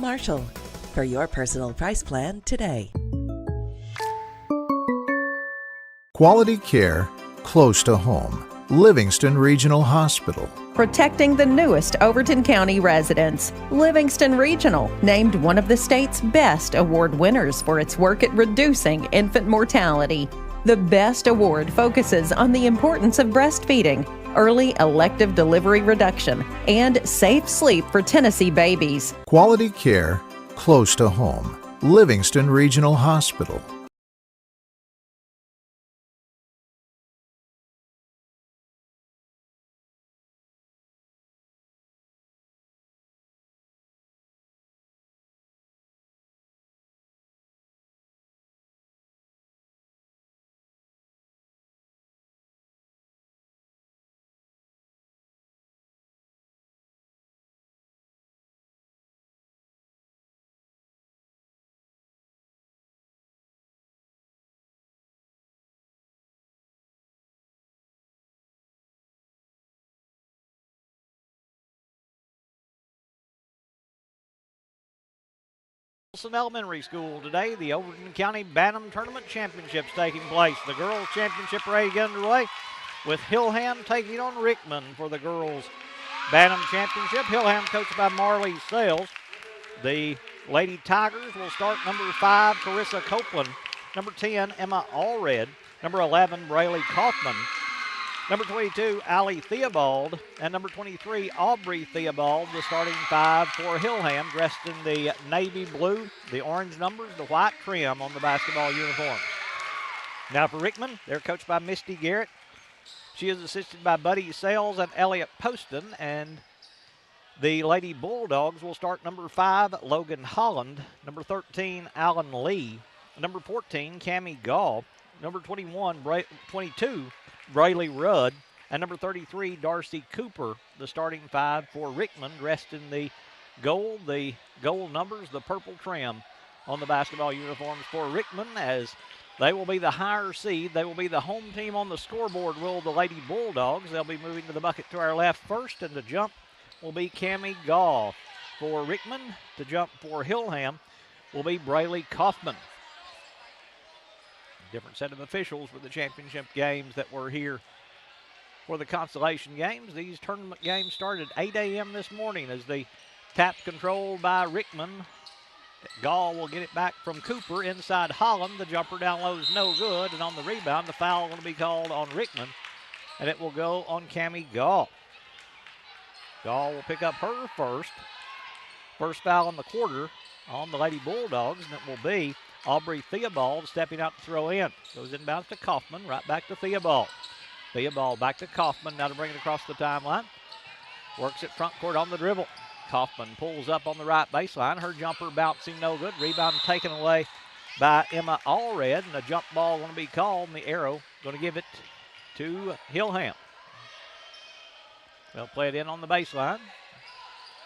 Marshall. For your personal price plan today. Quality care close to home. Livingston Regional Hospital. Protecting the newest Overton County residents. Livingston Regional, named one of the state's best award winners for its work at reducing infant mortality. The BEST Award focuses on the importance of breastfeeding, early elective delivery reduction, and safe sleep for Tennessee babies. Quality care close to home. Livingston Regional Hospital. Elementary School today, the Overton County Bantam Tournament Championships taking place. The girls' championship ready to get underway with Hillham taking on Rickman for the girls' Bantam Championship. Hillham coached by Marley Sales. The Lady Tigers will start number 5, Carissa Copeland, number 10, Emma Allred, number 11, Braylee Kaufman, number 22, Allie Theobald, and number 23, Aubrey Theobald, the starting 5 for Hillham, dressed in the navy blue, the orange numbers, the white trim on the basketball uniforms. Now for Rickman, they're coached by Misty Garrett. She is assisted by Buddy Sales and Elliott Poston, and the Lady Bulldogs will start number 5, Logan Holland, number 13, Alan Lee, number 14, Cammie Gall, number 22, Brayley Rudd, and number 33, Darcy Cooper, the starting 5 for Rickman, dressed in the gold numbers, the purple trim on the basketball uniforms for Rickman, as they will be the higher seed. They will be the home team on the scoreboard, will the Lady Bulldogs. They'll be moving to the bucket to our left first, and the jump will be Cammie Gall for Rickman. To jump for Hillham will be Braylee Kaufman. Different set of officials for the championship games that were here for the consolation games. These tournament games started at 8 a.m. this morning as the tap controlled by Rickman. Gall will get it back from Cooper inside Holland. The jumper down low is no good, and on the rebound, the foul going to be called on Rickman, and it will go on Cammie Gall. Gall will pick up her first foul in the quarter on the Lady Bulldogs, and it will be Aubrey Theobald stepping out to throw in. Goes inbounds to Kaufman, right back to Theobald. Theobald back to Kaufman, now to bring it across the timeline. Works it front court on the dribble. Kaufman pulls up on the right baseline. Her jumper bouncing no good. Rebound taken away by Emma Allred, and a jump ball going to be called, and the arrow going to give it to Hillham. They'll play it in on the baseline.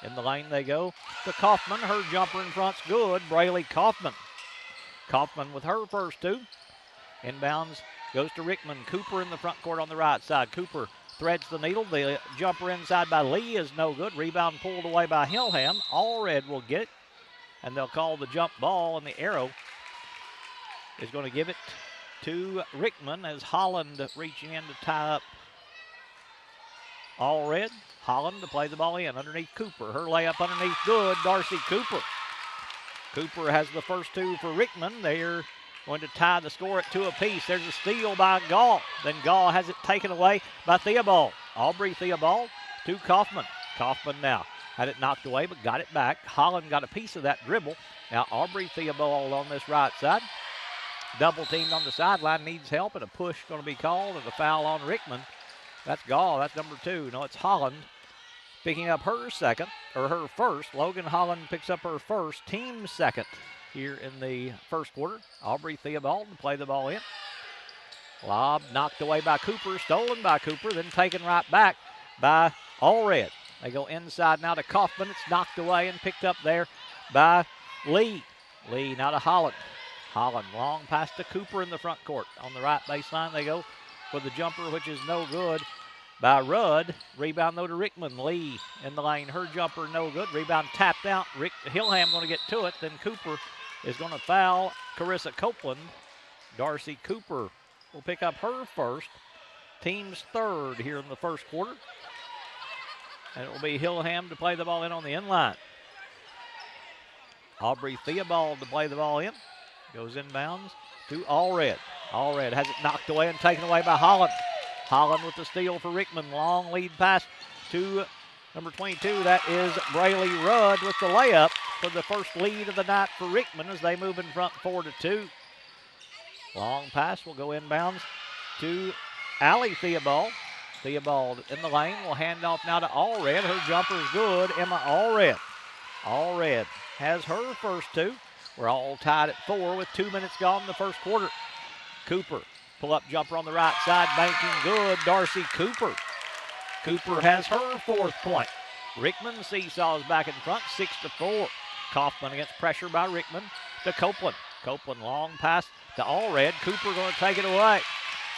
In the lane they go to Kaufman. Her jumper in front's good. Braylee Kaufman. Kaufman with her first 2. Inbounds goes to Rickman. Cooper in the front court on the right side. Cooper threads the needle. The jumper inside by Lee is no good. Rebound pulled away by Hillham. Allred will get it, and they'll call the jump ball, and the arrow is going to give it to Rickman as Holland reaching in to tie up Allred. Holland to play the ball in underneath Cooper. Her layup underneath good. Darcy Cooper. Cooper has the first 2 for Rickman. They're going to tie the score at 2 apiece. There's a steal by Gall. Then Gall has it taken away by Theobald. Aubrey Theobald to Kaufman. Kaufman now had it knocked away but got it back. Holland got a piece of that dribble. Now Aubrey Theobald on this right side. Double teamed on the sideline, needs help, and a push going to be called, and a foul on Rickman. That's Gall. That's number 2. No, it's Holland picking up her first. Logan Holland picks up her first, team second here in the first quarter. Aubrey Theobald to play the ball in. Lob knocked away by Cooper, stolen by Cooper, then taken right back by Allred. They go inside now to Kaufman. It's knocked away and picked up there by Lee. Lee now to Holland. Holland long pass to Cooper in the front court. On the right baseline they go with the jumper, which is no good by Rudd. Rebound, though, to Rickman. Lee in the lane. Her jumper, no good. Rebound tapped out. Hillham going to get to it. Then Cooper is going to foul Carissa Copeland. Darcy Cooper will pick up her first. Team's third here in the first quarter. And it will be Hillham to play the ball in on the inline. Aubrey Theobald to play the ball in. Goes inbounds to Allred. Allred has it knocked away and taken away by Holland. Holland with the steal for Rickman. Long lead pass to number 22. That is Braylee Rudd with the layup for the first lead of the night for Rickman as they move in front 4-2. Long pass will go inbounds to Allie Theobald. Theobald in the lane will hand off now to Allred. Her jumper is good. Emma Allred. Allred has her first two. We're all tied at 4 with 2 minutes gone in the first quarter. Cooper, pull-up jumper on the right side, banking good. Darcy Cooper. Cooper has her fourth point. Rickman seesaws back in front, 6-4. Kaufman against pressure by Rickman to Copeland. Copeland long pass to Allred. Cooper going to take it away.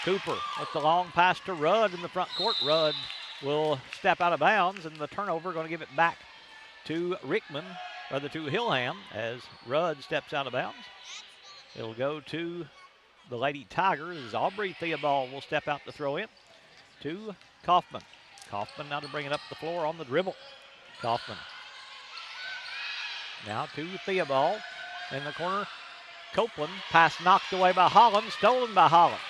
Cooper with the long pass to Rudd in the front court. Rudd will step out of bounds, and the turnover going to give it back to Rickman, rather to Hillham, as Rudd steps out of bounds. It'll go to the Lady Tigers as Aubrey Theobald will step out to throw in to Kaufman. Kaufman now to bring it up the floor on the dribble. Kaufman now to Theobald in the corner. Copeland, pass knocked away by Holland, stolen by Holland.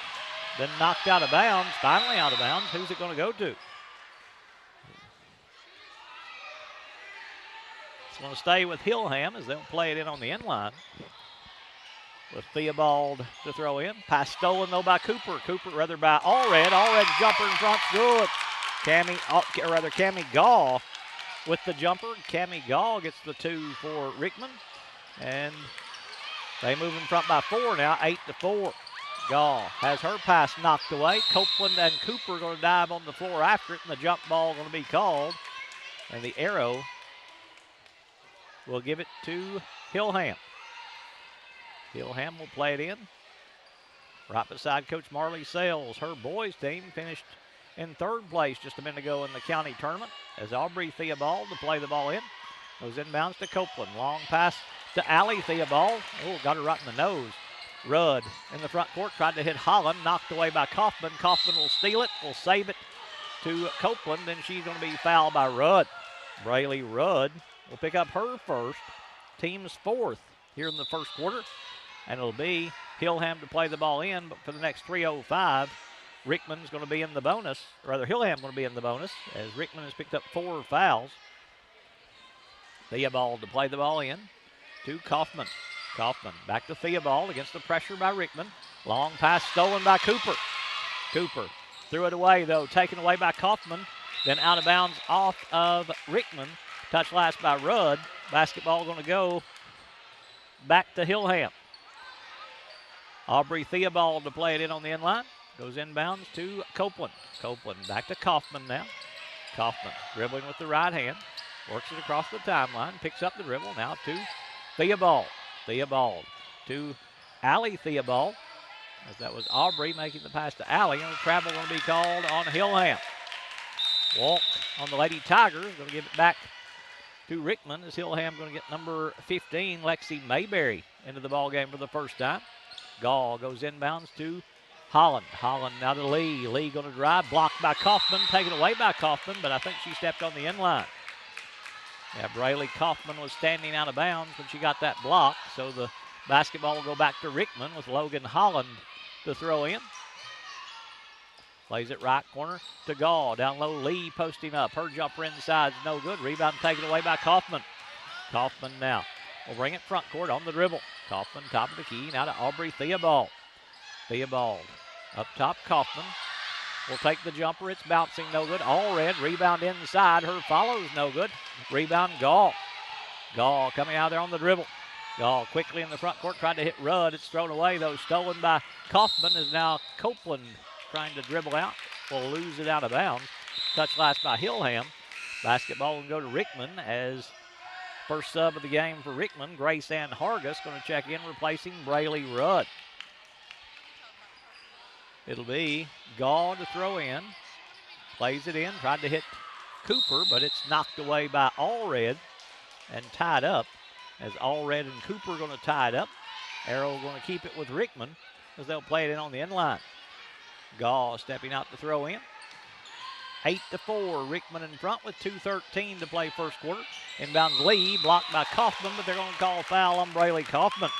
Then knocked out of bounds, finally out of bounds. Who's it going to go to? It's going to stay with Hillham as they'll play it in on the inline. With Theobald to throw in. Pass stolen, though, by Cooper. Cooper, rather, by Allred. Allred's jumper in front's good. Cammie Gall with the jumper. Cammie Gall gets the two for Rickman. And they move in front by 4 now, 8-4. Gall has her pass knocked away. Copeland and Cooper going to dive on the floor after it, and the jump ball going to be called. And the arrow will give it to Hillham. Hillham will play it in. Right beside Coach Marley Sales. Her boys team finished in third place just a minute ago in the county tournament as Aubrey Theobald to play the ball in. Goes inbounds to Copeland. Long pass to Allie Theobald. Oh, got her right in the nose. Rudd in the front court tried to hit Holland. Knocked away by Kaufman. Kaufman will steal it. Will save it to Copeland. Then she's going to be fouled by Rudd. Braylee Rudd will pick up her first. Team's fourth here in the first quarter. And it'll be Hillham to play the ball in. But for the next 3:05, Rickman's going to be in the bonus. Or rather, Hillham going to be in the bonus as Rickman has picked up 4 fouls. Theobald to play the ball in to Kaufman. Kaufman back to Theobald against the pressure by Rickman. Long pass stolen by Cooper. Cooper threw it away, though, taken away by Kaufman. Then out of bounds off of Rickman. Touch last by Rudd. Basketball going to go back to Hillham. Aubrey Theobald to play it in on the inline. Goes inbounds to Copeland. Copeland back to Kaufman now. Kaufman dribbling with the right hand. Works it across the timeline. Picks up the dribble now to Theobald. Theobald to Allie Theobald. As that was Aubrey making the pass to Allie. And the travel going to be called on Hillham. Walk on the Lady Tigers. Going to give it back to Rickman as Hillham going to get number 15, Lexi Mayberry, into the ball game for the first time. Gall goes inbounds to Holland. Holland now to Lee. Lee going to drive. Blocked by Kaufman. Taken away by Kaufman, but I think she stepped on the inline. Yeah, Braylee Kaufman was standing out of bounds when she got that block, so the basketball will go back to Rickman with Logan Holland to throw in. Plays it right corner to Gall. Down low, Lee posting up. Her jumper inside is no good. Rebound taken away by Kaufman. Kaufman now will bring it front court on the dribble. Kaufman top of the key. Now to Aubrey Theobald. Theobald up top. Kaufman will take the jumper. It's bouncing no good. Allred. Rebound inside. Her follows no good. Rebound Gall. Gall coming out there on the dribble. Gall quickly in the front court. Tried to hit Rudd. It's thrown away though. Stolen by Kaufman. Is now Copeland trying to dribble out. Will lose it out of bounds. Touch last by Hillham. Basketball will go to Rickman as first sub of the game for Rickman. Grace Ann Hargis going to check in, replacing Braylee Rudd. It'll be Gall to throw in. Plays it in, tried to hit Cooper, but it's knocked away by Allred and tied up. As Allred and Cooper are going to tie it up. Arrow going to keep it with Rickman as they'll play it in on the end line. Gaw stepping out to throw in. 8-4, Rickman in front with 2:13 to play first quarter. Inbounds Lee, blocked by Kaufman, but they're going to call a foul on Braley Kaufman.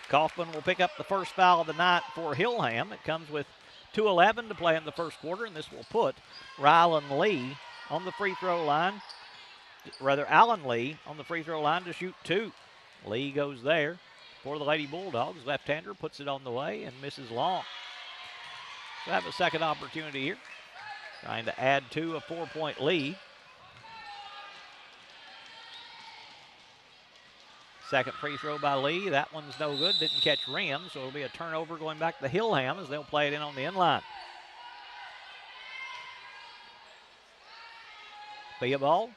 Kaufman will pick up the first foul of the night for Hillham. It comes with 2:11 to play in the first quarter, and this will put Rylan Lee on the free throw line. Rather, Allen Lee on the free throw line to shoot 2. Lee goes there for the Lady Bulldogs. Left-hander puts it on the way and misses long. So have a second opportunity here. Trying to add to a 4-point lead. Second free throw by Lee. That one's no good. Didn't catch rim, so it'll be a turnover going back to Hillham as they'll play it in on the end line. Theobald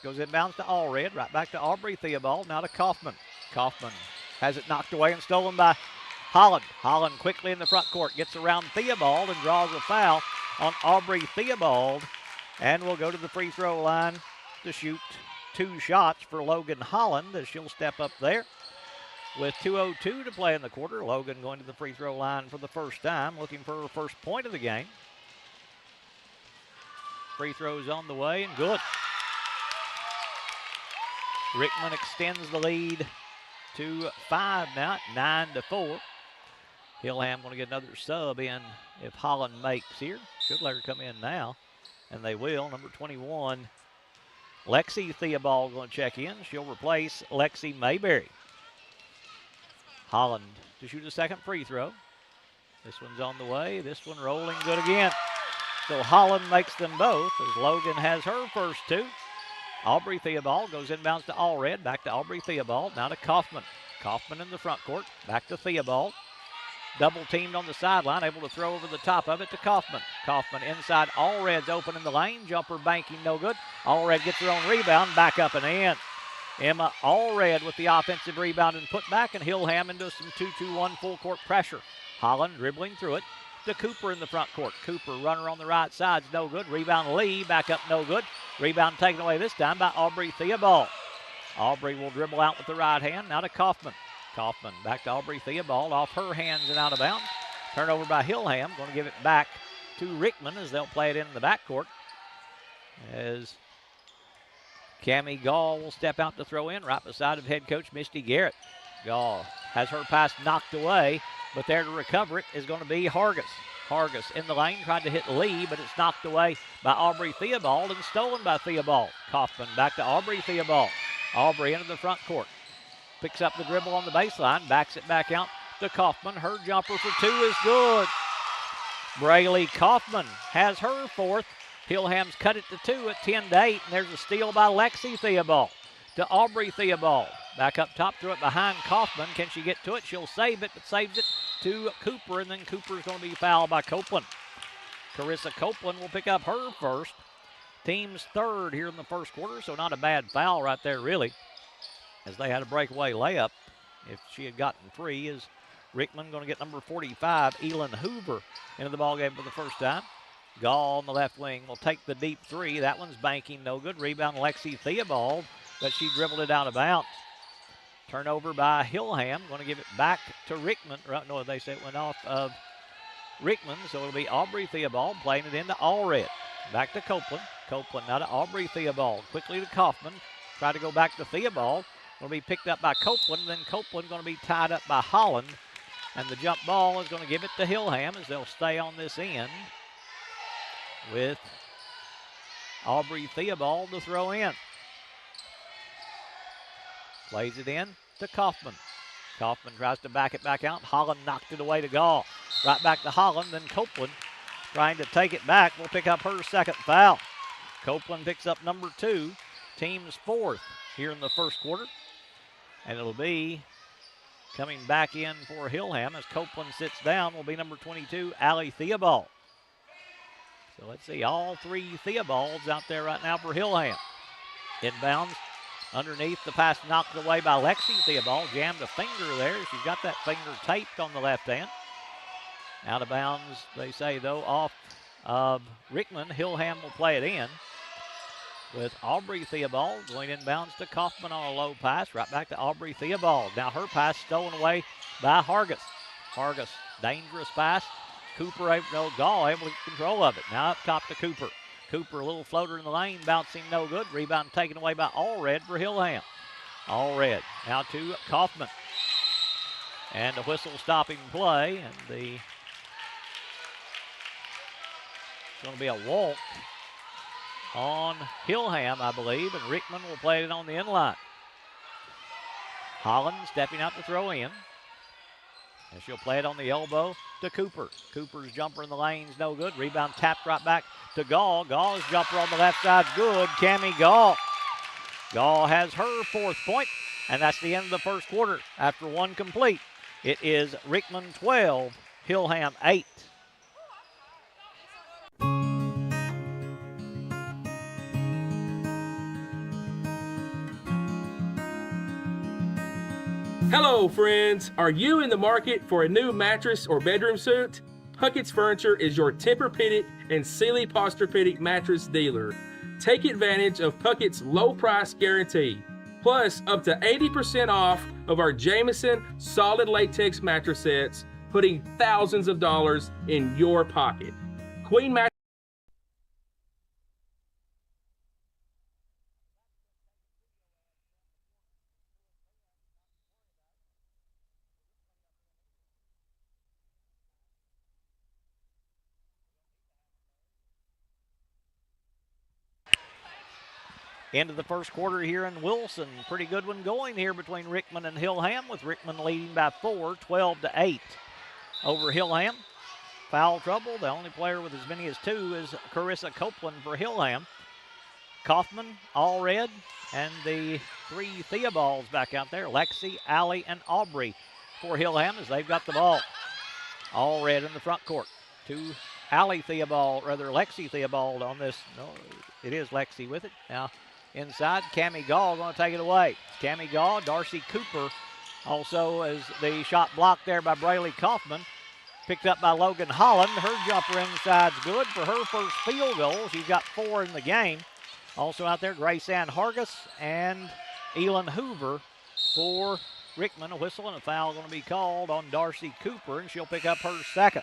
goes inbounds to Allred. Right back to Aubrey Theobald. Now to Kaufman. Kaufman has it knocked away and stolen by Holland. Holland quickly in the front court. Gets around Theobald and draws a foul on Aubrey Theobald. And will go to the free throw line to shoot 2 shots for Logan Holland as she'll step up there. With 2:02 to play in the quarter, Logan going to the free throw line for the first time, looking for her first point of the game. Free throws on the way and good. Rickman extends the lead to 5 now, 9-4. Hillham going to get another sub in if Holland makes here. Should let her come in now, and they will. Number 21, Lexi Theobald going to check in. She'll replace Lexi Mayberry. Holland to shoot a second free throw. This one's on the way. This one rolling good again. So Holland makes them both as Logan has her first 2. Aubrey Theobald goes inbounds to Allred. Back to Aubrey Theobald. Now to Kaufman. Kaufman in the front court. Back to Theobald. Double teamed on the sideline. Able to throw over the top of it to Kaufman. Kaufman inside. Allred's open in the lane. Jumper banking no good. Allred gets her own rebound. Back up and in. Emma Allred with the offensive rebound and put back, and Hillham into some 2-2-1 full court pressure. Holland dribbling through it to Cooper in the front court. Cooper, runner on the right side's no good. Rebound Lee, back up no good. Rebound taken away this time by Aubrey Theobald. Aubrey will dribble out with the right hand. Now to Kaufman. Kaufman back to Aubrey Theobald, off her hands and out of bounds. Turnover by Hillham. Going to give it back to Rickman as they'll play it in the backcourt. As Cammie Gall will step out to throw in right beside of head coach Misty Garrett. Gall has her pass knocked away, but there to recover it is going to be Hargis. Hargis in the lane, tried to hit Lee, but it's knocked away by Aubrey Theobald and stolen by Theobald. Kaufman back to Aubrey Theobald. Aubrey into the front court. Picks up the dribble on the baseline, backs it back out to Kaufman. Her jumper for 2 is good. Braley Kaufman has her 4th. Hillham's cut it to 2 at 10-8, and there's a steal by Lexi Theobald to Aubrey Theobald. Back up top, throw it behind Kaufman. Can she get to it? She'll save it, but saves it to Cooper, and then Cooper's going to be fouled by Copeland. Carissa Copeland will pick up her first. Team's 3rd here in the first quarter, so not a bad foul right there, really, as they had a breakaway layup. If she had gotten free, is Rickman going to get number 45, Elin Hoover, into the ballgame for the first time. Gall on the left wing will take the deep 3. That one's banking, no good. Rebound Lexi Theobald, but she dribbled it out of bounds. Turnover by Hillham. Going to give it back to Rickman. No, they say it went off of Rickman, so it'll be Aubrey Theobald playing it into Allred. Back to Copeland. Copeland now to Aubrey Theobald. Quickly to Kaufman. Try to go back to Theobald. Going to be picked up by Copeland. Then Copeland going to be tied up by Holland. And the jump ball is going to give it to Hillham as they'll stay on this end with Aubrey Theobald to throw in. Plays it in to Kaufman. Kaufman tries to back it back out. Holland knocked it away to Gall. Right back to Holland, then Copeland trying to take it back. Will pick up her 2nd foul. Copeland picks up number 2, team's 4th here in the first quarter. And it'll be coming back in for Hillham as Copeland sits down will be number 22, Allie Theobald. So let's see, all 3 Theobalds out there right now for Hillham. Inbounds underneath, the pass knocked away by Lexi Theobald. Jammed a finger there. She's got that finger taped on the left hand. Out of bounds, they say, though, off of Rickman. Hillham will play it in with Aubrey Theobald going inbounds to Kaufman on a low pass. Right back to Aubrey Theobald. Now her pass stolen away by Hargis. Hargis, dangerous pass. Cooper, Gall able to get control of it. Now up top to Cooper. Cooper, a little floater in the lane, bouncing no good. Rebound taken away by Allred for Hillham. Allred now to Kaufman. And a whistle stopping play, and it's going to be a walk on Hillham, I believe, and Rickman will play it on the inline. Holland stepping out to throw in. And she'll play it on the elbow to Cooper. Cooper's jumper in the lane's no good. Rebound tapped right back to Gall. Gall's jumper on the left side's good. Cammie Gall. Gall has her 4th point, and that's the end of the first quarter. After one complete, it is Rickman 12, Hillham 8. Hello, friends. Are you in the market for a new mattress or bedroom suit? Puckett's Furniture is your Tempur-Pedic and Sealy Posturepedic mattress dealer. Take advantage of Puckett's low price guarantee, plus up to 80% off of our Jamison solid latex mattress sets, putting thousands of dollars in your pocket. Queen mattress. Into the first quarter here in Wilson. Pretty good one going here between Rickman and Hillham, with Rickman leading by 4, 12-8 over Hillham. Foul trouble. The only player with as many as 2 is Carissa Copeland for Hillham. Kaufman, Allred, and the 3 Theobalds back out there. Lexi, Allie, and Aubrey for Hillham as they've got the ball. Allred in the front court to Allie Theobald, rather Lexi Theobald on this. No, it is Lexi with it. Now inside, Cammie Gall going to take it away. Cammie Gall, Darcy Cooper also as the shot blocked there by Braylee Kaufman. Picked up by Logan Holland. Her jumper inside's good for her first field goal. She's got 4 in the game. Also out there, Grace Ann Hargis and Elin Hoover for Rickman. A whistle and a foul going to be called on Darcy Cooper, and she'll pick up her 2nd.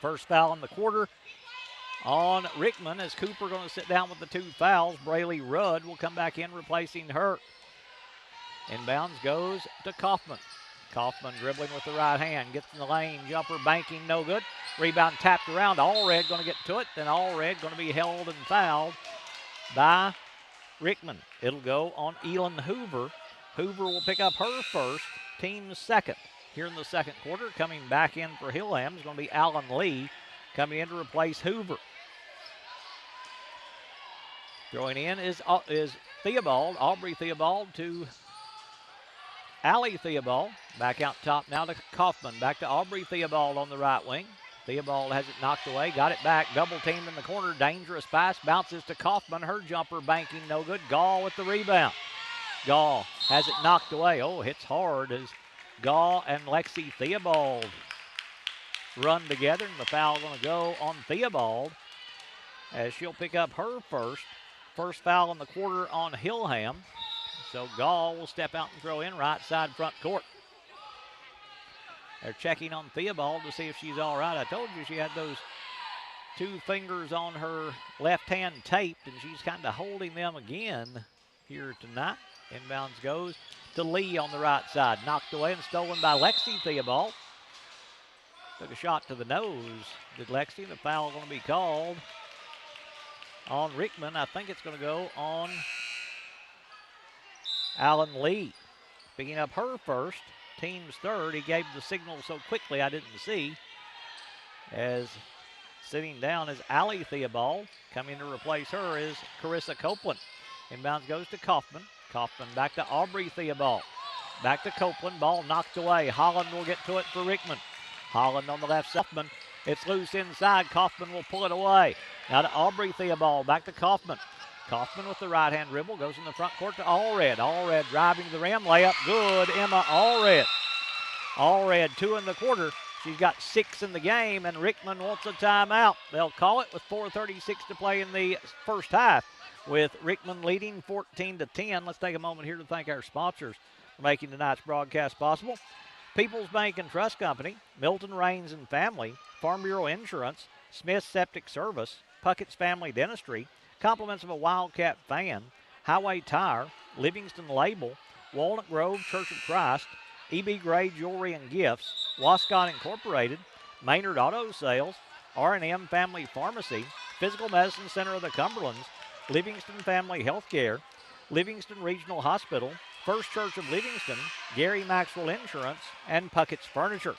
First foul in the quarter on Rickman as Cooper going to sit down with the 2 fouls. Braylee Rudd will come back in replacing her. Inbounds goes to Kaufman. Kaufman dribbling with the right hand. Gets in the lane. Jumper banking no good. Rebound tapped around. Allred going to get to it. Then Allred going to be held and fouled by Rickman. It'll go on Elin Hoover. Hoover will pick up her first, team's 2nd. Here in the second quarter, coming back in for Hillham is going to be Alan Lee coming in to replace Hoover. Throwing in is Theobald, Aubrey Theobald to Allie Theobald. Back out top now to Kaufman. Back to Aubrey Theobald on the right wing. Theobald has it knocked away, got it back, double teamed in the corner, dangerous pass, bounces to Kaufman. Her jumper banking no good. Gall with the rebound. Gall has it knocked away. Oh, hits hard as Gall and Lexi Theobald run together, and the foul going to go on Theobald as she'll pick up her first. First foul in the quarter on Hillham. So Gall will step out and throw in right side front court. They're checking on Theobald to see if she's all right. I told you she had those 2 fingers on her left hand taped, and she's kind of holding them again here tonight. Inbounds goes to Lee on the right side. Knocked away and stolen by Lexi Theobald. Took a shot to the nose, did Lexi. The foul going to be called on Rickman. I think it's going to go on Alan Lee. Picking up her first, team's 3rd. He gave the signal so quickly I didn't see. As sitting down is Allie Theobald. Coming to replace her is Carissa Copeland. Inbounds goes to Kaufman. Kaufman back to Aubrey Theobald. Back to Copeland. Ball knocked away. Holland will get to it for Rickman. Holland on the left side. It's loose inside. Kaufman will pull it away. Now to Aubrey Theobald. Back to Kaufman. Kaufman with the right-hand dribble. Goes in the front court to Allred. Allred driving to the rim. Layup good. Emma Allred. Allred 2 in the quarter. She's got 6 in the game, and Rickman wants a timeout. They'll call it with 4:36 to play in the first half, with Rickman leading 14-10. Let's take a moment here to thank our sponsors for making tonight's broadcast possible. People's Bank and Trust Company, Milton Rains and Family, Farm Bureau Insurance, Smith Septic Service, Puckett's Family Dentistry, compliments of a Wildcat fan, Highway Tire, Livingston Label, Walnut Grove Church of Christ, E.B. Gray Jewelry and Gifts, Wascott Incorporated, Maynard Auto Sales, R&M Family Pharmacy, Physical Medicine Center of the Cumberlands, Livingston Family Healthcare, Livingston Regional Hospital, First Church of Livingston, Gary Maxwell Insurance, and Puckett's Furniture.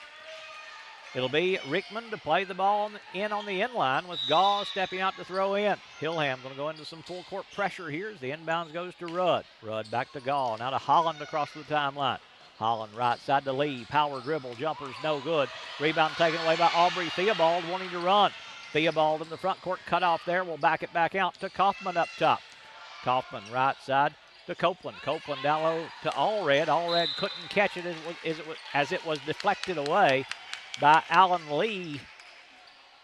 It'll be Rickman to play the ball on the end line, with Gaw stepping out to throw in. Hillham going to go into some full court pressure here as the inbounds goes to Rudd. Rudd back to Gaw. Now to Holland across the timeline. Holland right side to Lee. Power dribble. Jumper's no good. Rebound taken away by Aubrey Theobald wanting to run. Theobald in the front court cut off there. Will back it back out to Kaufman up top. Kaufman right side to Copeland. Copeland down low to Allred. Allred couldn't catch it as it was deflected away by Allen Lee,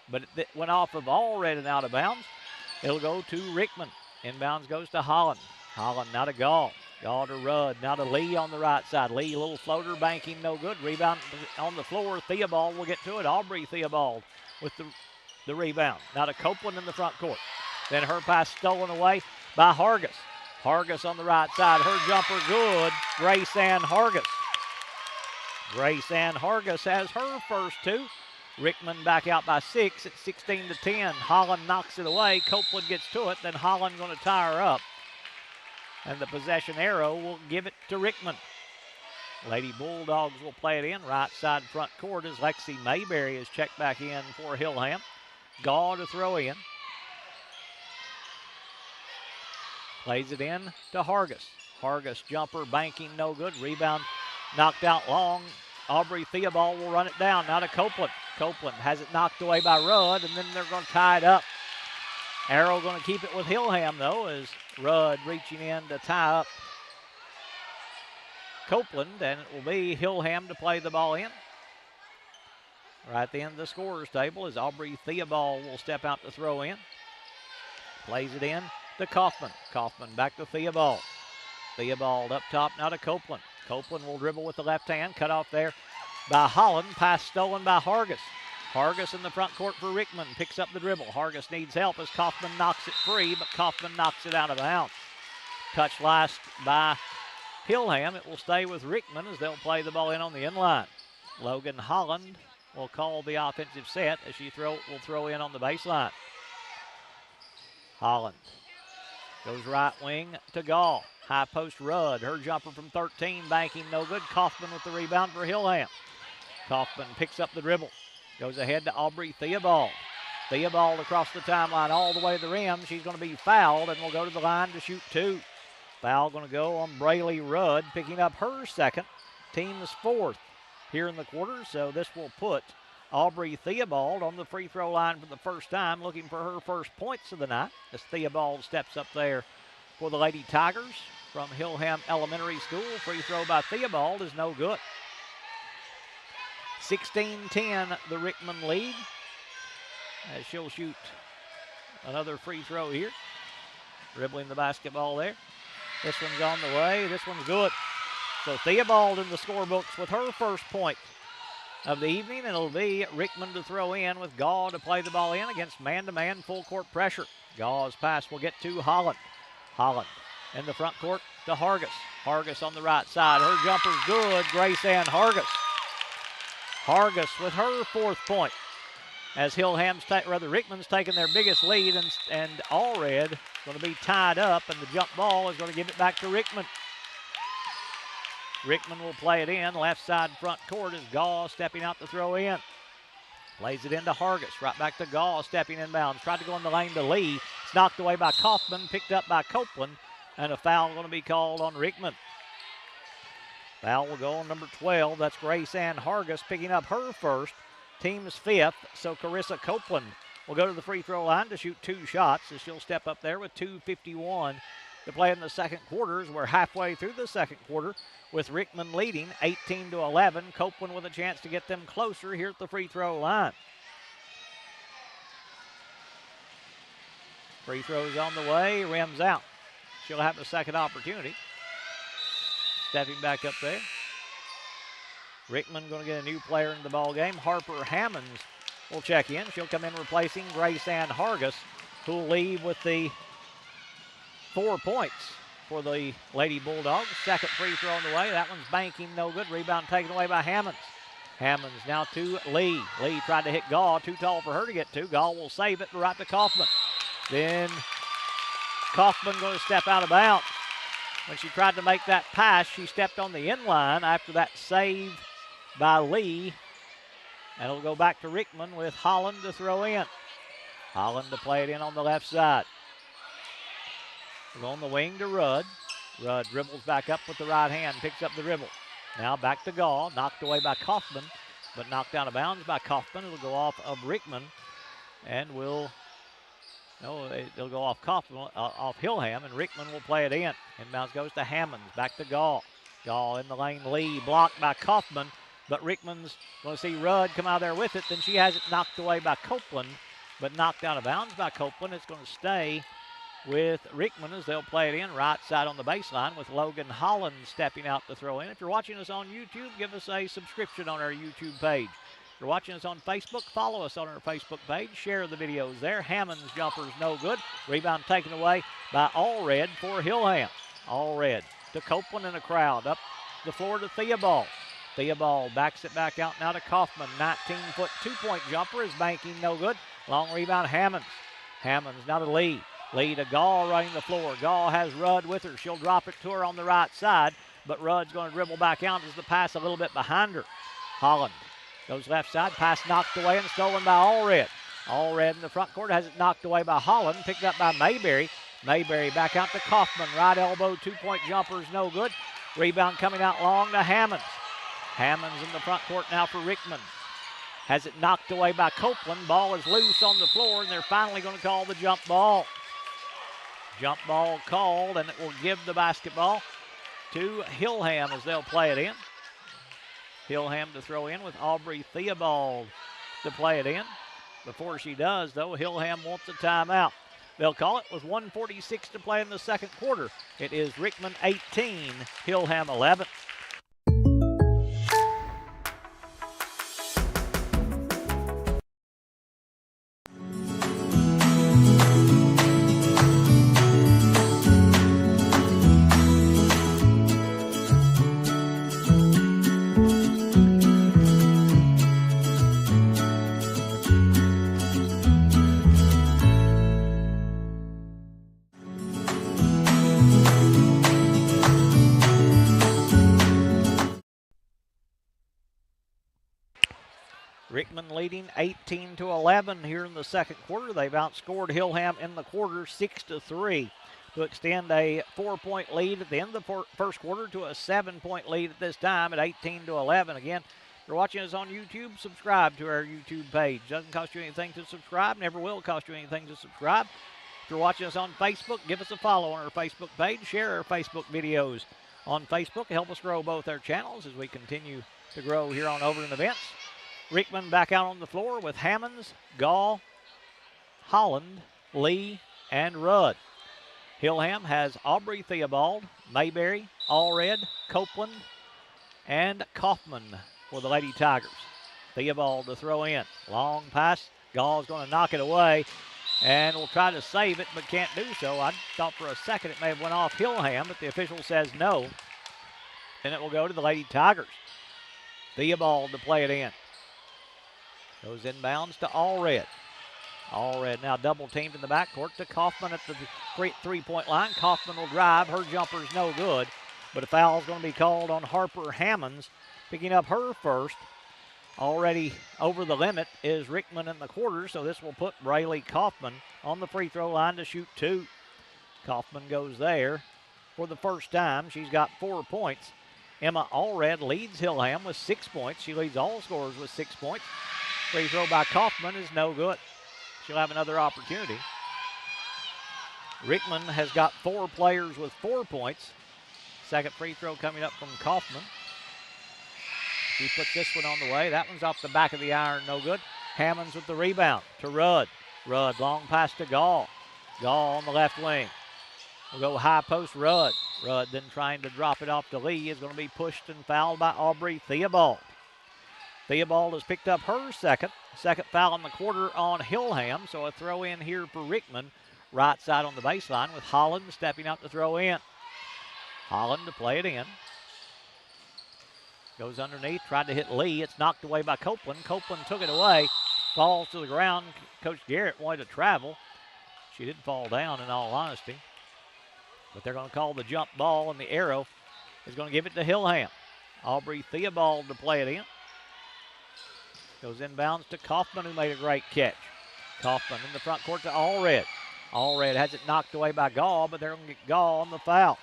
but it went off of Allred and out of bounds. It'll go to Rickman. Inbounds goes to Holland. Holland now to Gall. Gall to Rudd. Now to Lee on the right side. Lee, a little floater, banking, no good. Rebound on the floor. Theobald will get to it. Aubrey Theobald with the rebound. Now to Copeland in the front court. Then her pass stolen away by Hargis. Hargis on the right side. Her jumper good. Grace Ann Hargis. Grace Ann Hargis has her first 2. Rickman back out by 6 at 16-10. Holland knocks it away. Copeland gets to it. Then Holland going to tie her up. And the possession arrow will give it to Rickman. Lady Bulldogs will play it in. Right side front court as Lexi Mayberry is checked back in for Hillham. Gaw to throw in. Plays it in to Hargis. Hargis jumper banking no good. Rebound knocked out long. Aubrey Theobald will run it down. Now to Copeland. Copeland has it knocked away by Rudd, and then they're going to tie it up. Arrow going to keep it with Hillham, though, as Rudd reaching in to tie up Copeland, and it will be Hillham to play the ball in. Right at the end of the scorer's table is Aubrey Theobald will step out to throw in. Plays it in to Kaufman. Kaufman back to Theobald. Theobald up top now to Copeland. Copeland will dribble with the left hand. Cut off there by Holland. Pass stolen by Hargis. Hargis in the front court for Rickman. Picks up the dribble. Hargis needs help as Kaufman knocks it free, but Kaufman knocks it out of bounds. Touch last by Hillham. It will stay with Rickman as they'll play the ball in on the end line. Logan Holland will call the offensive set as she will throw in on the baseline. Holland goes right wing to Gall. High post Rudd. Her jumper from 13, banking no good. Kaufman with the rebound for Hillham. Kaufman picks up the dribble. Goes ahead to Aubrey Theobald. Theobald across the timeline all the way to the rim. She's going to be fouled and will go to the line to shoot 2. Foul going to go on Brayley Rudd, picking up her second. Team's 4th here in the quarter, so this will put Aubrey Theobald on the free throw line for the first time, looking for her first points of the night as Theobald steps up there for the Lady Tigers from Hillham Elementary School. Free throw by Theobald is no good. 16-10 the Rickman lead as she'll shoot another free throw here. Dribbling the basketball there. This one's on the way. This one's good. So Theobald in the scorebooks with her first point of the evening, and it'll be Rickman to throw in with Gaw to play the ball in against man-to-man full court pressure. Gaw's pass will get to Holland. Holland in the front court to Hargis. Hargis on the right side. Her jumper's good. Grace Ann Hargis. Hargis with her 4th point as Rickman's taking their biggest lead, and Allred going to be tied up, and the jump ball is going to give it back to Rickman. Rickman will play it in. Left side front court is Gaw stepping out to throw in. Plays it into Hargis. Right back to Gaw stepping inbounds. Tried to go in the lane to Lee. It's knocked away by Kaufman. Picked up by Copeland. And a foul going to be called on Rickman. Foul will go on number 12. That's Grace Ann Hargis picking up her first. Team's 5th. So Carissa Copeland will go to the free throw line to shoot 2 shots as she'll step up there with 2:51 to play in the second quarter as we're halfway through the second quarter with Rickman leading 18-11. Copeland with a chance to get them closer here at the free throw line. Free throws on the way, rims out. She'll have a second opportunity. Stepping back up there. Rickman going to get a new player in the ball game. Harper Hammonds will check in. She'll come in replacing Grace Ann Hargis, who will leave with the 4 points for the Lady Bulldogs. Second free throw on the way. That one's banking, no good. Rebound taken away by Hammonds. Hammonds now to Lee. Lee tried to hit Gall. Too tall for her to get to. Gall will save it right to Kaufman. Then Kaufman going to step out of bounds. When she tried to make that pass, she stepped on the end line after that save by Lee. And it'll go back to Rickman with Holland to throw in. Holland to play it in on the left side. On the wing to Rudd. Rudd dribbles back up with the right hand, picks up the dribble. Now back to Gall, knocked away by Kaufman, but knocked out of bounds by Kaufman. It'll go off of Rickman, and it'll go off Kaufman, off Hillham, and Rickman will play it in. Inbounds goes to Hammonds, back to Gall. Gall in the lane, Lee blocked by Kaufman, but Rickman's going to see Rudd come out of there with it. Then she has it knocked away by Copeland, but knocked out of bounds by Copeland. It's going to stay with Rickman as they'll play it in right side on the baseline with Logan Holland stepping out to throw in. If you're watching us on YouTube, give us a subscription on our YouTube page. If you're watching us on Facebook, follow us on our Facebook page. Share the videos there. Hammond's jumper's no good. Rebound taken away by Allred for Hillham. Allred to Copeland in a crowd. Up the floor to Theobald. Theobald backs it back out now to Kaufman. 19-foot two-point jumper is banking no good. Long rebound Hammonds. Hammonds now to Lee. Lee to Gall running the floor. Gall has Rudd with her. She'll drop it to her on the right side, but Rudd's going to dribble back out as the pass a little bit behind her. Holland goes left side. Pass knocked away and stolen by Allred. Allred in the front court has it knocked away by Holland. Picked up by Mayberry. Mayberry back out to Kaufman. Right elbow two-point jumper is no good. Rebound coming out long to Hammonds. Hammonds in the front court now for Rickman. Has it knocked away by Copeland. Ball is loose on the floor, and they're finally going to call the jump ball. Jump ball called, and it will give the basketball to Hillham as they'll play it in. Hillham to throw in with Aubrey Theobald to play it in. Before she does, though, Hillham wants a timeout. They'll call it with 1:46 to play in the second quarter. It is Rickman 18, Hillham 11. Rickman leading 18-11 here in the second quarter. They've outscored Hillham in the quarter 6-3 to extend a 4-point lead at the end of the first quarter to a 7-point lead at this time at 18-11. Again, if you're watching us on YouTube, subscribe to our YouTube page. Doesn't cost you anything to subscribe, never will cost you anything to subscribe. If you're watching us on Facebook, give us a follow on our Facebook page. Share our Facebook videos on Facebook. Help us grow both our channels as we continue to grow here on Overton Events. Rickman back out on the floor with Hammonds, Gall, Holland, Lee, and Rudd. Hillham has Aubrey Theobald, Mayberry, Allred, Copeland, and Kaufman for the Lady Tigers. Theobald to throw in. Long pass. Gall's going to knock it away and will try to save it, but can't do so. I thought for a second it may have went off Hillham, but the official says no. And it will go to the Lady Tigers. Theobald to play it in. Goes inbounds to Allred. Allred now double teamed in the backcourt to Kaufman at the three-point line. Kaufman will drive. Her jumper's no good, but a foul is going to be called on Harper Hammonds, picking up her first. Already over the limit is Rickman in the quarter, so this will put Braylee Kaufman on the free throw line to shoot two. Kaufman goes there for the first time. She's got 4 points. Emma Allred leads Hillham with 6 points. She leads all scorers with 6 points. Free throw by Kaufman is no good. She'll have another opportunity. Rickman has got 4 players with 4 points. Second free throw coming up from Kaufman. He puts this one on the way. That one's off the back of the iron, no good. Hammonds with the rebound to Rudd. Rudd, long pass to Gall. Gall on the left wing. We'll go high post, Rudd. Rudd then trying to drop it off to Lee is going to be pushed and fouled by Aubrey Theobald. Theobald has picked up her second foul in the quarter on Hillham, so a throw in here for Rickman. Right side on the baseline with Holland stepping out to throw in. Holland to play it in. Goes underneath, tried to hit Lee. It's knocked away by Copeland. Copeland took it away. Falls to the ground. Coach Garrett wanted to travel. She didn't fall down in all honesty. But they're going to call the jump ball, and the arrow is going to give it to Hillham. Aubrey Theobald to play it in. Goes inbounds to Kaufman, who made a great catch. Kaufman in the front court to Allred. Allred has it knocked away by Gall, but they're going to get Gall on the foul.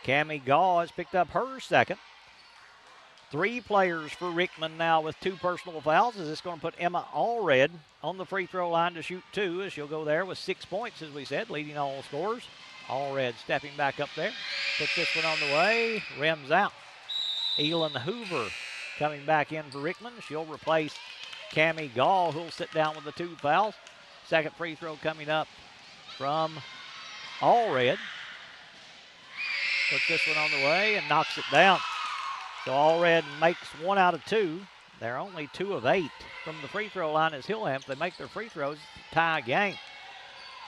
Cammie Gall has picked up her second. 3 players for Rickman now with 2 personal fouls. Is this going to put Emma Allred on the free throw line to shoot 2, as she'll go there with 6 points, as we said, leading all scorers. Allred stepping back up there. Puts this one on the way. Rims out. Elin Hoover coming back in for Rickman. She'll replace Cammie Gall, who'll sit down with the 2 fouls. Second free throw coming up from Allred. Puts this one on the way and knocks it down. So Allred makes 1 out of 2. They're only 2 of 8 from the free throw line as Hillham. If they make their free throws, tie game.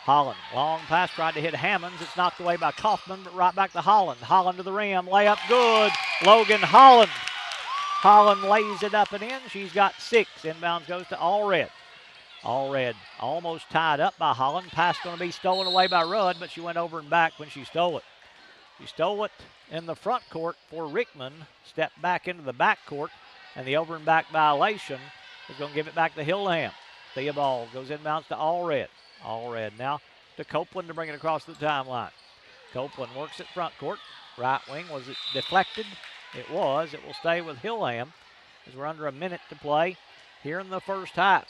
Holland, long pass, tried to hit Hammonds. It's knocked away by Kaufman, but right back to Holland. Holland to the rim, layup good. Logan Holland. Holland lays it up and in. She's got 6. Inbounds goes to Allred. Allred almost tied up by Holland. Pass going to be stolen away by Rudd, but she went over and back when she stole it. She stole it in the front court for Rickman. Stepped back into the back court, and the over and back violation is going to give it back to Hillham. Theobald goes inbounds to Allred. Allred now to Copeland to bring it across the timeline. Copeland works at front court. Right wing, was it deflected? It was. It will stay with Hillham as we're under a minute to play here in the first half.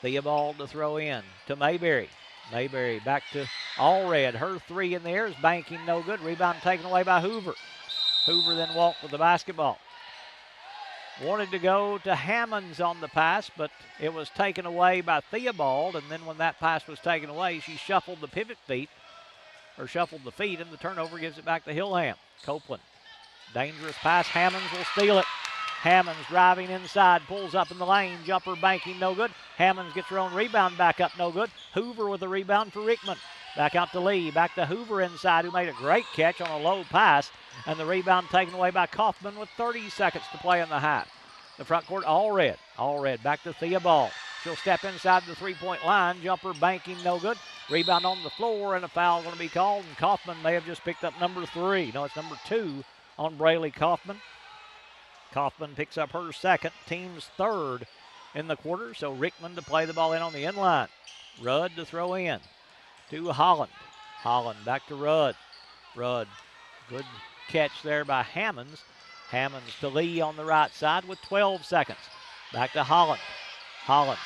Theobald to throw in to Mayberry. Mayberry back to Allred. Her 3 in the air is banking, no good. Rebound taken away by Hoover. Hoover then walked with the basketball. Wanted to go to Hammonds on the pass, but it was taken away by Theobald, and then when that pass was taken away, she shuffled the pivot feet, or shuffled the feet, and the turnover gives it back to Hillham. Copeland, dangerous pass. Hammonds will steal it. Hammonds driving inside, pulls up in the lane, jumper banking, no good. Hammonds gets her own rebound back up, no good. Hoover with the rebound for Rickman. Back out to Lee, back to Hoover inside, who made a great catch on a low pass, and the rebound taken away by Kaufman with 30 seconds to play in the half. The front court, Allred. Allred back to Theobald. She'll step inside the three-point line, jumper banking, no good. Rebound on the floor, and a foul going to be called, and Kaufman may have just picked up number 3. No, it's number 2 on Braylee Kaufman. Kaufman picks up her second, team's 3rd in the quarter, so Rickman to play the ball in on the inline. Rudd to throw in to Holland. Holland back to Rudd. Rudd, good catch there by Hammonds. Hammonds to Lee on the right side with 12 seconds. Back to Holland. Holland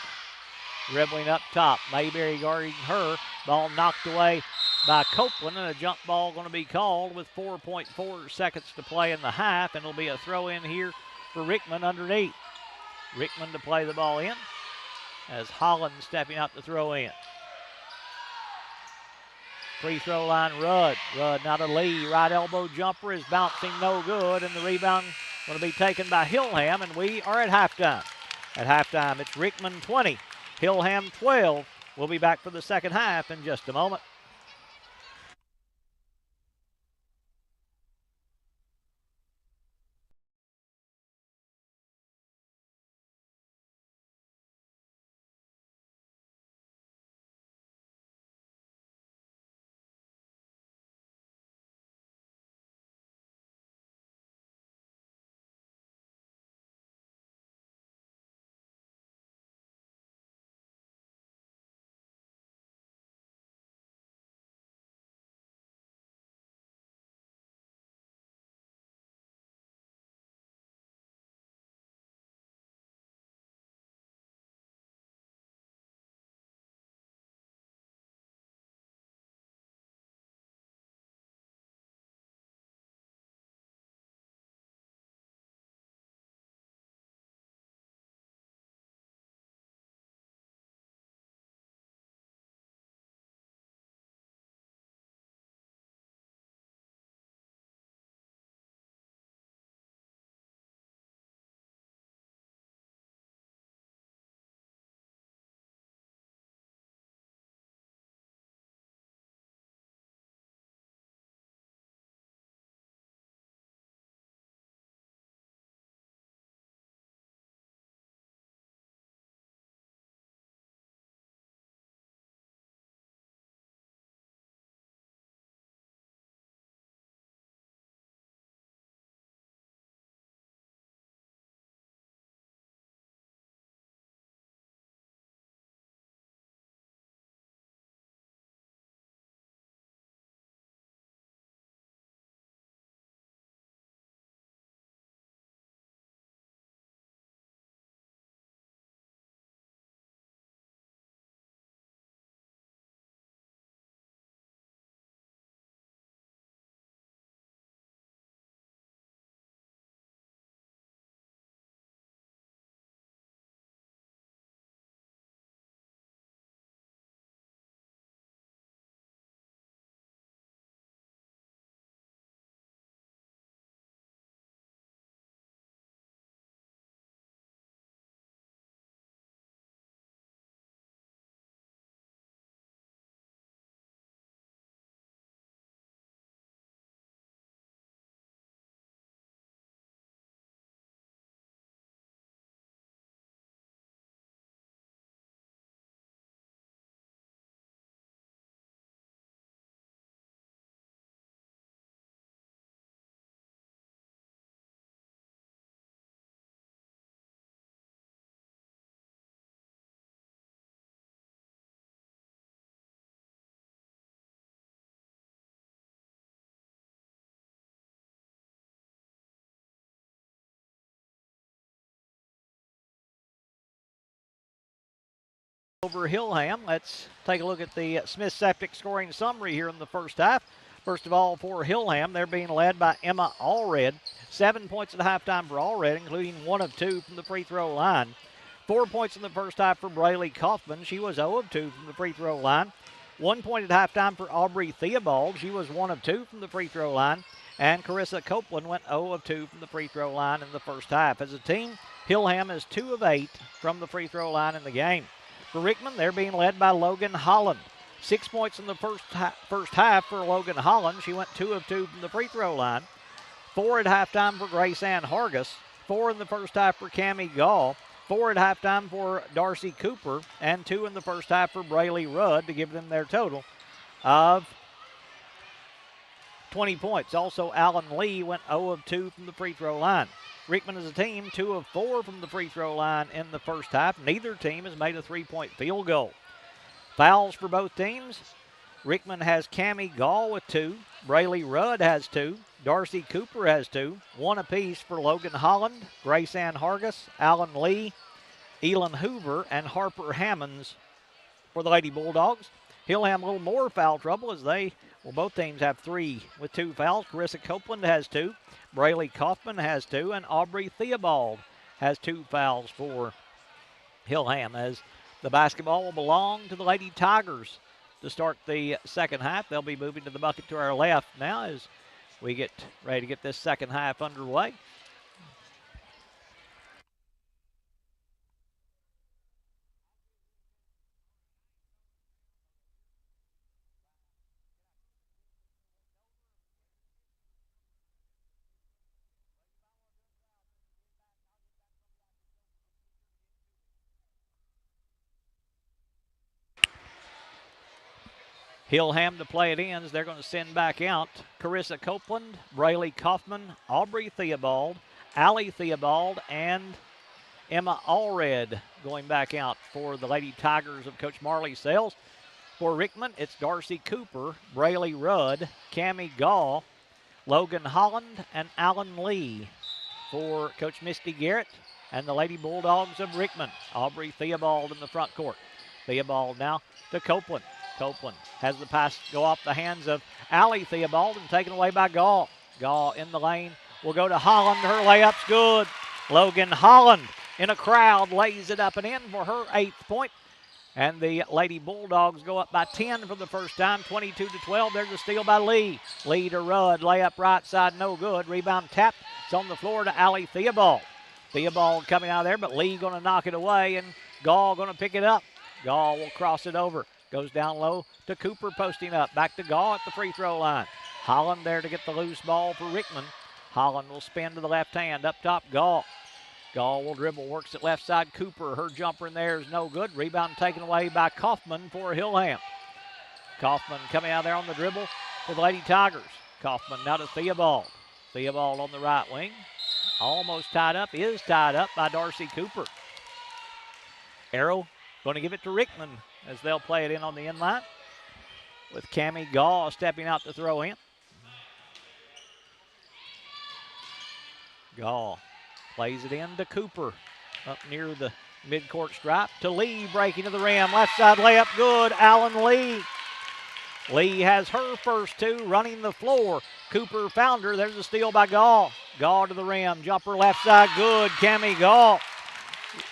dribbling up top. Mayberry guarding her. Ball knocked away by Copeland, and a jump ball going to be called with 4.4 seconds to play in the half, and it'll be a throw in here for Rickman underneath. Rickman to play the ball in as Holland stepping out to throw in. Free throw line, Rudd. Rudd now to Lee. Right elbow jumper is bouncing no good, and the rebound going to be taken by Hillham, and we are at halftime. At halftime, it's Rickman 20, Hillham 12. We'll be back for the second half in just a moment. over Hillham. Let's take a look at the Smith Septic scoring summary here in the first half. First of all, for Hillham, they're being led by Emma Allred. 7 points at halftime for Allred, including 1 of 2 from the free throw line. 4 points in the first half for Braylee Kaufman. She was 0 of 2 from the free throw line. 1 point at halftime for Aubrey Theobald. She was 1 of 2 from the free throw line. And Carissa Copeland went 0 of 2 from the free throw line in the first half. As a team, Hillham is 2 of 8 from the free throw line in the game. For Rickman, they're being led by Logan Holland. 6 points in the first half for Logan Holland. She went 2 of 2 from the free throw line. 4 at halftime for Grace Ann Hargis. 4 in the first half for Cammie Gall. 4 at halftime for Darcy Cooper. And 2 in the first half for Braylee Rudd to give them their total of 20 points. Also, Allen Lee went 0 of 2 from the free throw line. Rickman as a team, 2 of 4 from the free throw line in the first half. Neither team has made a 3-point field goal. Fouls for both teams. Rickman has Cammie Gall with 2. Braylee Rudd has 2. Darcy Cooper has 2. 1 apiece for Logan Holland, Grace Ann Hargis, Allen Lee, Elin Hoover, and Harper Hammonds for the Lady Bulldogs. Hillham a little more foul trouble as both teams have 3 with 2 fouls. Carissa Copeland has 2. Braylee Kaufman has 2. And Aubrey Theobald has 2 fouls for Hillham, as the basketball will belong to the Lady Tigers to start the second half. They'll be moving to the bucket to our left now as we get ready to get this second half underway. Hillham to play it in as they're going to send back out Carissa Copeland, Braylee Kaufman, Aubrey Theobald, Allie Theobald, and Emma Allred going back out for the Lady Tigers of Coach Marley Sales. For Rickman, it's Darcy Cooper, Braylee Rudd, Cammie Gall, Logan Holland, and Allen Lee. For Coach Misty Garrett and the Lady Bulldogs of Rickman, Aubrey Theobald in the front court. Theobald now to Copeland. Copeland has the pass go off the hands of Allie Theobald and taken away by Gall. Gall in the lane will go to Holland. Her layup's good. Logan Holland in a crowd lays it up and in for her 8th point. And the Lady Bulldogs go up by 10 for the first time, 22-12. There's a steal by Lee. Lee to Rudd. Layup right side, no good. Rebound tapped. It's on the floor to Allie Theobald. Theobald coming out of there, but Lee going to knock it away, and Gall going to pick it up. Gall will cross it over. Goes down low to Cooper posting up. Back to Gall at the free throw line. Holland there to get the loose ball for Rickman. Holland will spin to the left hand. Up top, Gall. Gall will dribble, works it left side. Cooper, her jumper in there is no good. Rebound taken away by Kaufman for Hillham. Kaufman coming out there on the dribble for the Lady Tigers. Kaufman now to Theobald. Theobald on the right wing. Almost tied up, is tied up by Darcy Cooper. Arrow going to give it to Rickman as they'll play it in on the end line with Cammie Gall stepping out to throw in. Gall plays it in to Cooper up near the midcourt stripe to Lee, breaking to the rim. Left side layup good. Allen Lee. Lee has her first 2 running the floor. Cooper found her. There's a steal by Gall. Gall to the rim. Jumper left side good. Cammie Gall.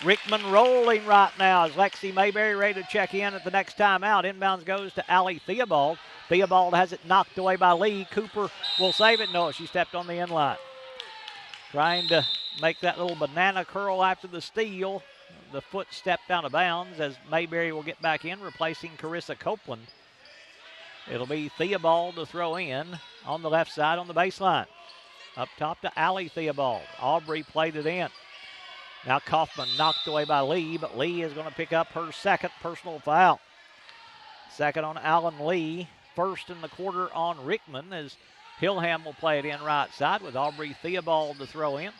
Rickman rolling right now as Lexi Mayberry ready to check in at the next timeout. Inbounds goes to Allie Theobald. Theobald has it knocked away by Lee. Cooper will save it. No, she stepped on the end line. Trying to make that little banana curl after the steal. The foot stepped out of bounds as Mayberry will get back in, replacing Carissa Copeland. It'll be Theobald to throw in on the left side on the baseline. Up top to Allie Theobald. Aubrey played it in. Now Kaufman knocked away by Lee, but Lee is going to pick up her second personal foul. Second on Allen Lee. First in the quarter on Rickman as Hillham will play it in right side with Aubrey Theobald to throw in.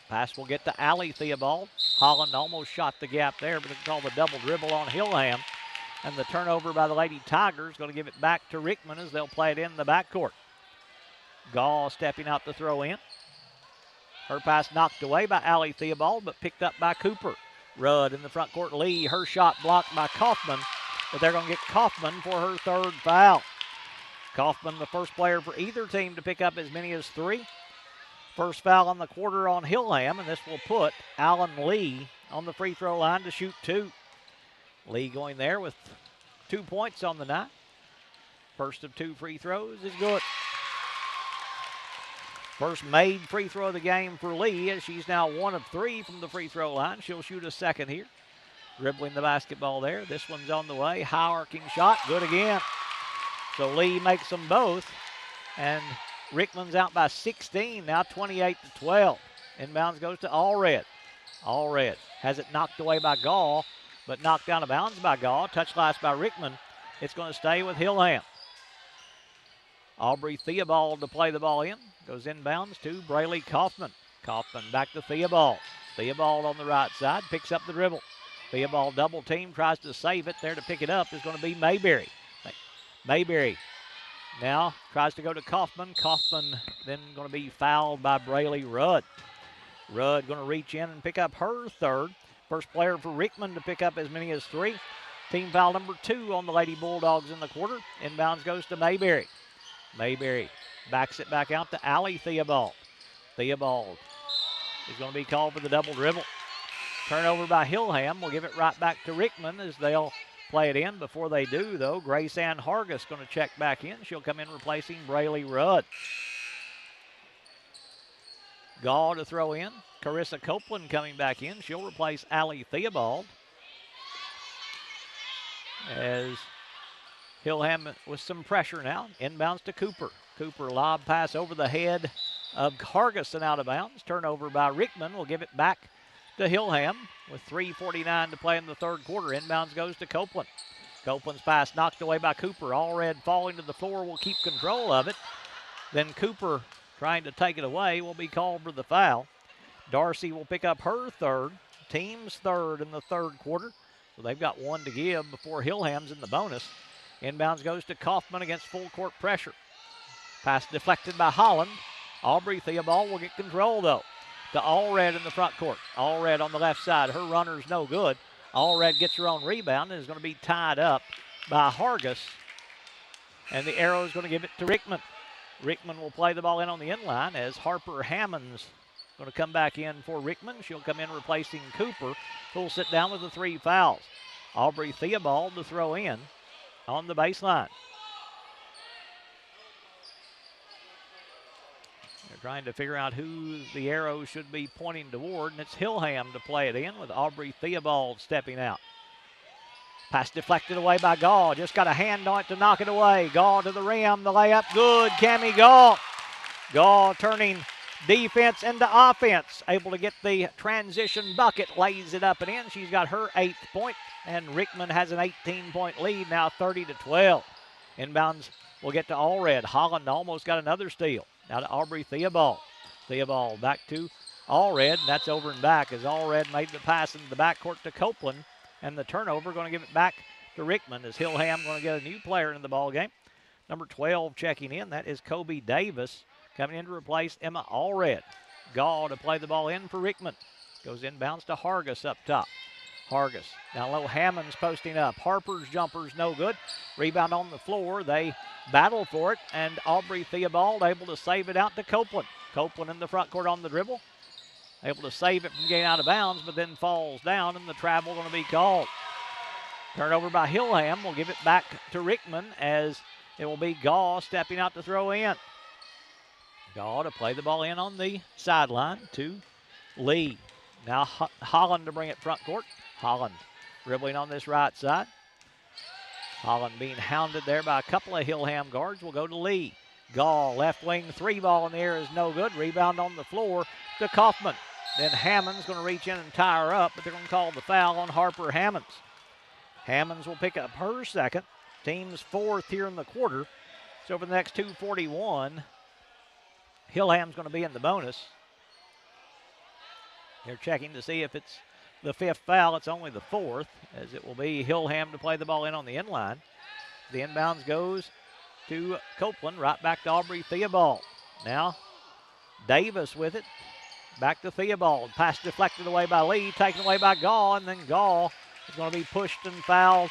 Pass will get to Allie Theobald. Holland almost shot the gap there, but it's called the double dribble on Hillham. And the turnover by the Lady Tigers going to give it back to Rickman as they'll play it in the backcourt. Gall stepping out to throw in. Her pass knocked away by Allie Theobald, but picked up by Cooper. Rudd in the front court. Lee, her shot blocked by Kaufman, but they're going to get Kaufman for her third foul. Kaufman, the first player for either team to pick up as many as 3. First foul on the quarter on Hillham, and this will put Alan Lee on the free throw line to shoot 2. Lee going there with 2 points on the night. First of 2 free throws is good. First made free throw of the game for Lee, as she's now 1 of 3 from the free throw line. She'll shoot a second here. Dribbling the basketball there. This one's on the way. High arcing shot. Good again. So Lee makes them both. And Rickman's out by 16, now 28-12. Inbounds goes to Allred. Allred has it knocked away by Gall, but knocked down of bounds by Gall. Touch last by Rickman. It's going to stay with Hillham. Aubrey Theobald to play the ball in. Goes inbounds to Braylee Kaufman. Kaufman back to Theobald. Theobald on the right side, picks up the dribble. Theobald double team, tries to save it. There to pick it up is going to be Mayberry. Mayberry now tries to go to Kaufman. Kaufman then going to be fouled by Braylee Rudd. Rudd going to reach in and pick up her third. First player for Rickman to pick up as many as 3. Team foul number 2 on the Lady Bulldogs in the quarter. Inbounds goes to Mayberry. Mayberry backs it back out to Allie Theobald. Theobald is going to be called for the double dribble. Turnover by Hillham. We'll give it right back to Rickman as they'll play it in. Before they do, though, Grace Ann Hargis going to check back in. She'll come in replacing Braylee Rudd. Gall to throw in. Carissa Copeland coming back in. She'll replace Allie Theobald. As Hillham with some pressure now. Inbounds to Cooper. Cooper lob pass over the head of Hargis and out of bounds. Turnover by Rickman. We'll give it back to Hillham with 3:49 to play in the third quarter. Inbounds goes to Copeland. Copeland's pass knocked away by Cooper. Allred falling to the floor will keep control of it. Then Cooper trying to take it away will be called for the foul. Darcy will pick up her third, team's third in the third quarter. So they've got 1 to give before Hillham's in the bonus. Inbounds goes to Kaufman against full court pressure. Pass deflected by Holland. Aubrey Theobald will get control though. To Allred in the front court. Allred on the left side. Her runner's no good. Allred gets her own rebound and is going to be tied up by Hargis. And the arrow is going to give it to Rickman. Rickman will play the ball in on the inline as Harper Hammonds going to come back in for Rickman. She'll come in replacing Cooper, who'll sit down with the 3 fouls. Aubrey Theobald to throw in on the baseline. They're trying to figure out who the arrow should be pointing toward, and it's Hillham to play it in with Aubrey Theobald stepping out. Pass deflected away by Gall. Just got a hand on it to knock it away. Gall to the rim. The layup good. Cammie Gall. Gall turning defense into offense. Able to get the transition bucket. Lays it up and in. She's got her 8th point. And Rickman has an 18-point lead. Now 30-12. Inbounds will get to Allred. Holland almost got another steal. Now to Aubrey Theobald. Theobald back to Allred. And that's over and back as Allred made the pass into the backcourt to Copeland. And the turnover going to give it back to Rickman as Hillham going to get a new player in the ball game. Number 12 checking in. That is Kobe Davis coming in to replace Emma Allred. Gall to play the ball in for Rickman. Goes inbounds to Hargis up top. Hargis down low. Hammonds posting up. Harper's jumper's no good. Rebound on the floor. They battle for it. And Aubrey Theobald able to save it out to Copeland. Copeland in the front court on the dribble. Able to save it from getting out of bounds, but then falls down, and the travel going to be called. Turnover by Hillham. We'll give it back to Rickman as it will be Gall stepping out to throw in. Gall to play the ball in on the sideline to Lee. Now Holland to bring it front court. Holland dribbling on this right side. Holland being hounded there by a couple of Hillham guards. Will go to Lee. Gall, left wing, 3 ball in the air is no good. Rebound on the floor to Kaufman. Then Hammond's going to reach in and tie her up, but they're going to call the foul on Harper Hammonds. Hammonds will pick up her second. Team's 4th here in the quarter. So for the next 2:41, Hillham's going to be in the bonus. They're checking to see if it's the 5th foul. It's only the 4th, as it will be Hillham to play the ball in on the inline. The inbounds goes to Copeland, right back to Aubrey Theobald. Now Davis with it. Back to Theobald. Pass deflected away by Lee, taken away by Gall, and then Gall is going to be pushed and fouled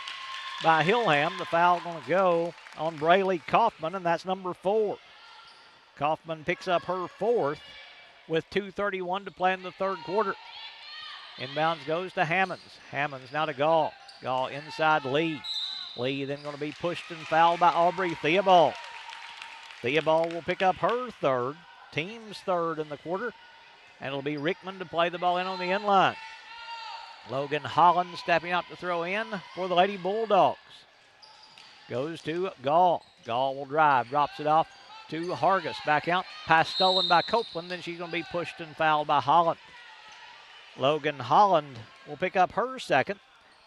by Hillham. The foul going to go on Braylee Kaufman, and that's number 4. Kaufman picks up her 4th with 2:31 to play in the third quarter. Inbounds goes to Hammonds. Hammonds now to Gall. Gall inside Lee. Lee then going to be pushed and fouled by Aubrey Theobald. Theobald will pick up her 3rd, team's 3rd in the quarter, and it'll be Rickman to play the ball in on the end line. Logan Holland stepping out to throw in for the Lady Bulldogs. Goes to Gall. Gall will drive, drops it off to Hargis. Back out, pass stolen by Copeland, then she's going to be pushed and fouled by Holland. Logan Holland will pick up her 2nd,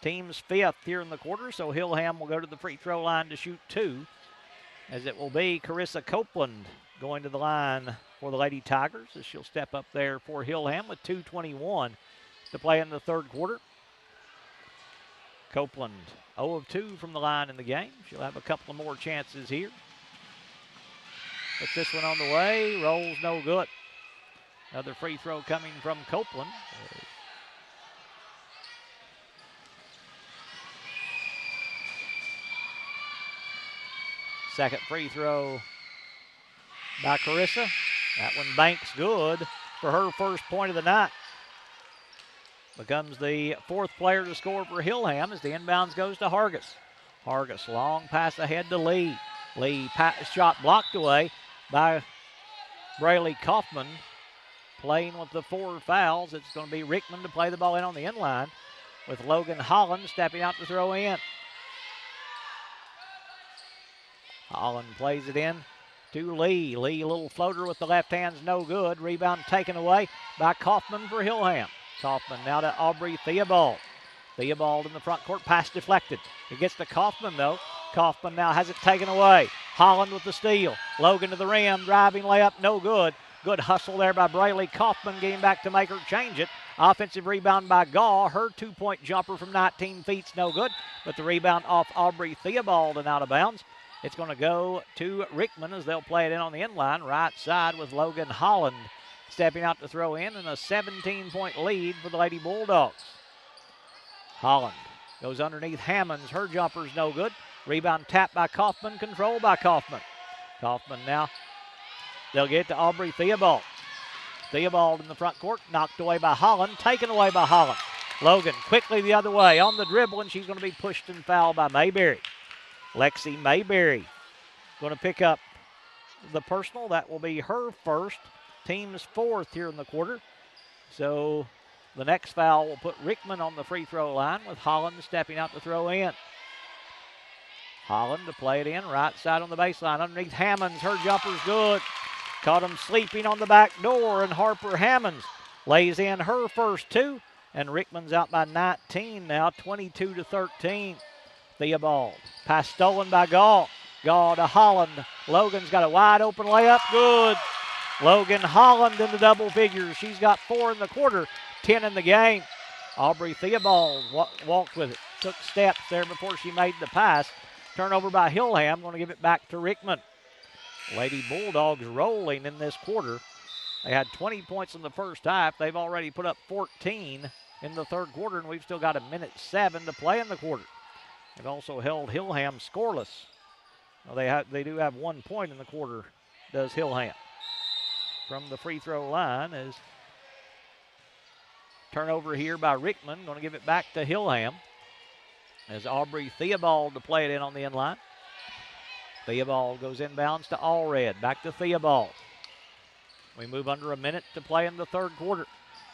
team's 5th here in the quarter, so Hillham will go to the free throw line to shoot 2, as it will be Carissa Copeland going to the line for the Lady Tigers, as she'll step up there for Hillham with 2:21 to play in the third quarter. Copeland 0 of 2 from the line in the game. She'll have a couple of more chances here. Puts this one on the way, rolls no good. Another free throw coming from Copeland. Second free throw by Carissa. That one banks good for her first point of the night. Becomes the 4th player to score for Hillham as the inbounds goes to Hargis. Hargis, long pass ahead to Lee. Lee shot blocked away by Braylee Kaufman. Playing with the 4 fouls, it's going to be Rickman to play the ball in on the end line with Logan Holland stepping out to throw in. Holland plays it in to Lee. Lee, a little floater with the left hand's no good. Rebound taken away by Kaufman for Hillham. Kaufman now to Aubrey Theobald. Theobald in the front court, pass deflected. It gets to Kaufman though. Kaufman now has it taken away. Holland with the steal. Logan to the rim, driving layup, no good. Good hustle there by Braylee Kaufman, getting back to make her change it. Offensive rebound by Gaw. Her 2-point jumper from 19 feet's no good, but the rebound off Aubrey Theobald and out of bounds. It's going to go to Rickman as they'll play it in on the end line, right side with Logan Holland stepping out to throw in, and a 17-point lead for the Lady Bulldogs. Holland goes underneath Hammonds. Her jumper's no good. Rebound tapped by Kaufman, controlled by Kaufman. Kaufman now, they'll get to Aubrey Theobald. Theobald in the front court, knocked away by Holland, taken away by Holland. Logan quickly the other way on the dribble, and she's going to be pushed and fouled by Mayberry. Lexi Mayberry going to pick up the personal. That will be her first, team's 4th here in the quarter. So the next foul will put Rickman on the free throw line with Holland stepping out to throw in. Holland to play it in, right side on the baseline underneath Hammonds. Her jumper's good. Caught him sleeping on the back door, and Harper Hammonds lays in her first 2, and Rickman's out by 19 now, 22-13. Theobald. Pass stolen by Gall. Gall to Holland. Logan's got a wide open layup. Good. Logan Holland in the double figures. She's got 4 in the quarter, 10 in the game. Aubrey Theobald walked with it. Took steps there before she made the pass. Turnover by Hillham. Going to give it back to Rickman. Lady Bulldogs rolling in this quarter. They had 20 points in the first half. They've already put up 14 in the third quarter, and we've still got 1:07 to play in the quarter. They've also held Hillham scoreless. Well, they do have 1 point in the quarter, does Hillham. From the free throw line is turnover here by Rickman. Going to give it back to Hillham as Aubrey Theobald to play it in on the end line. Theobald goes inbounds to Allred. Back to Theobald. We move under 1 minute to play in the third quarter.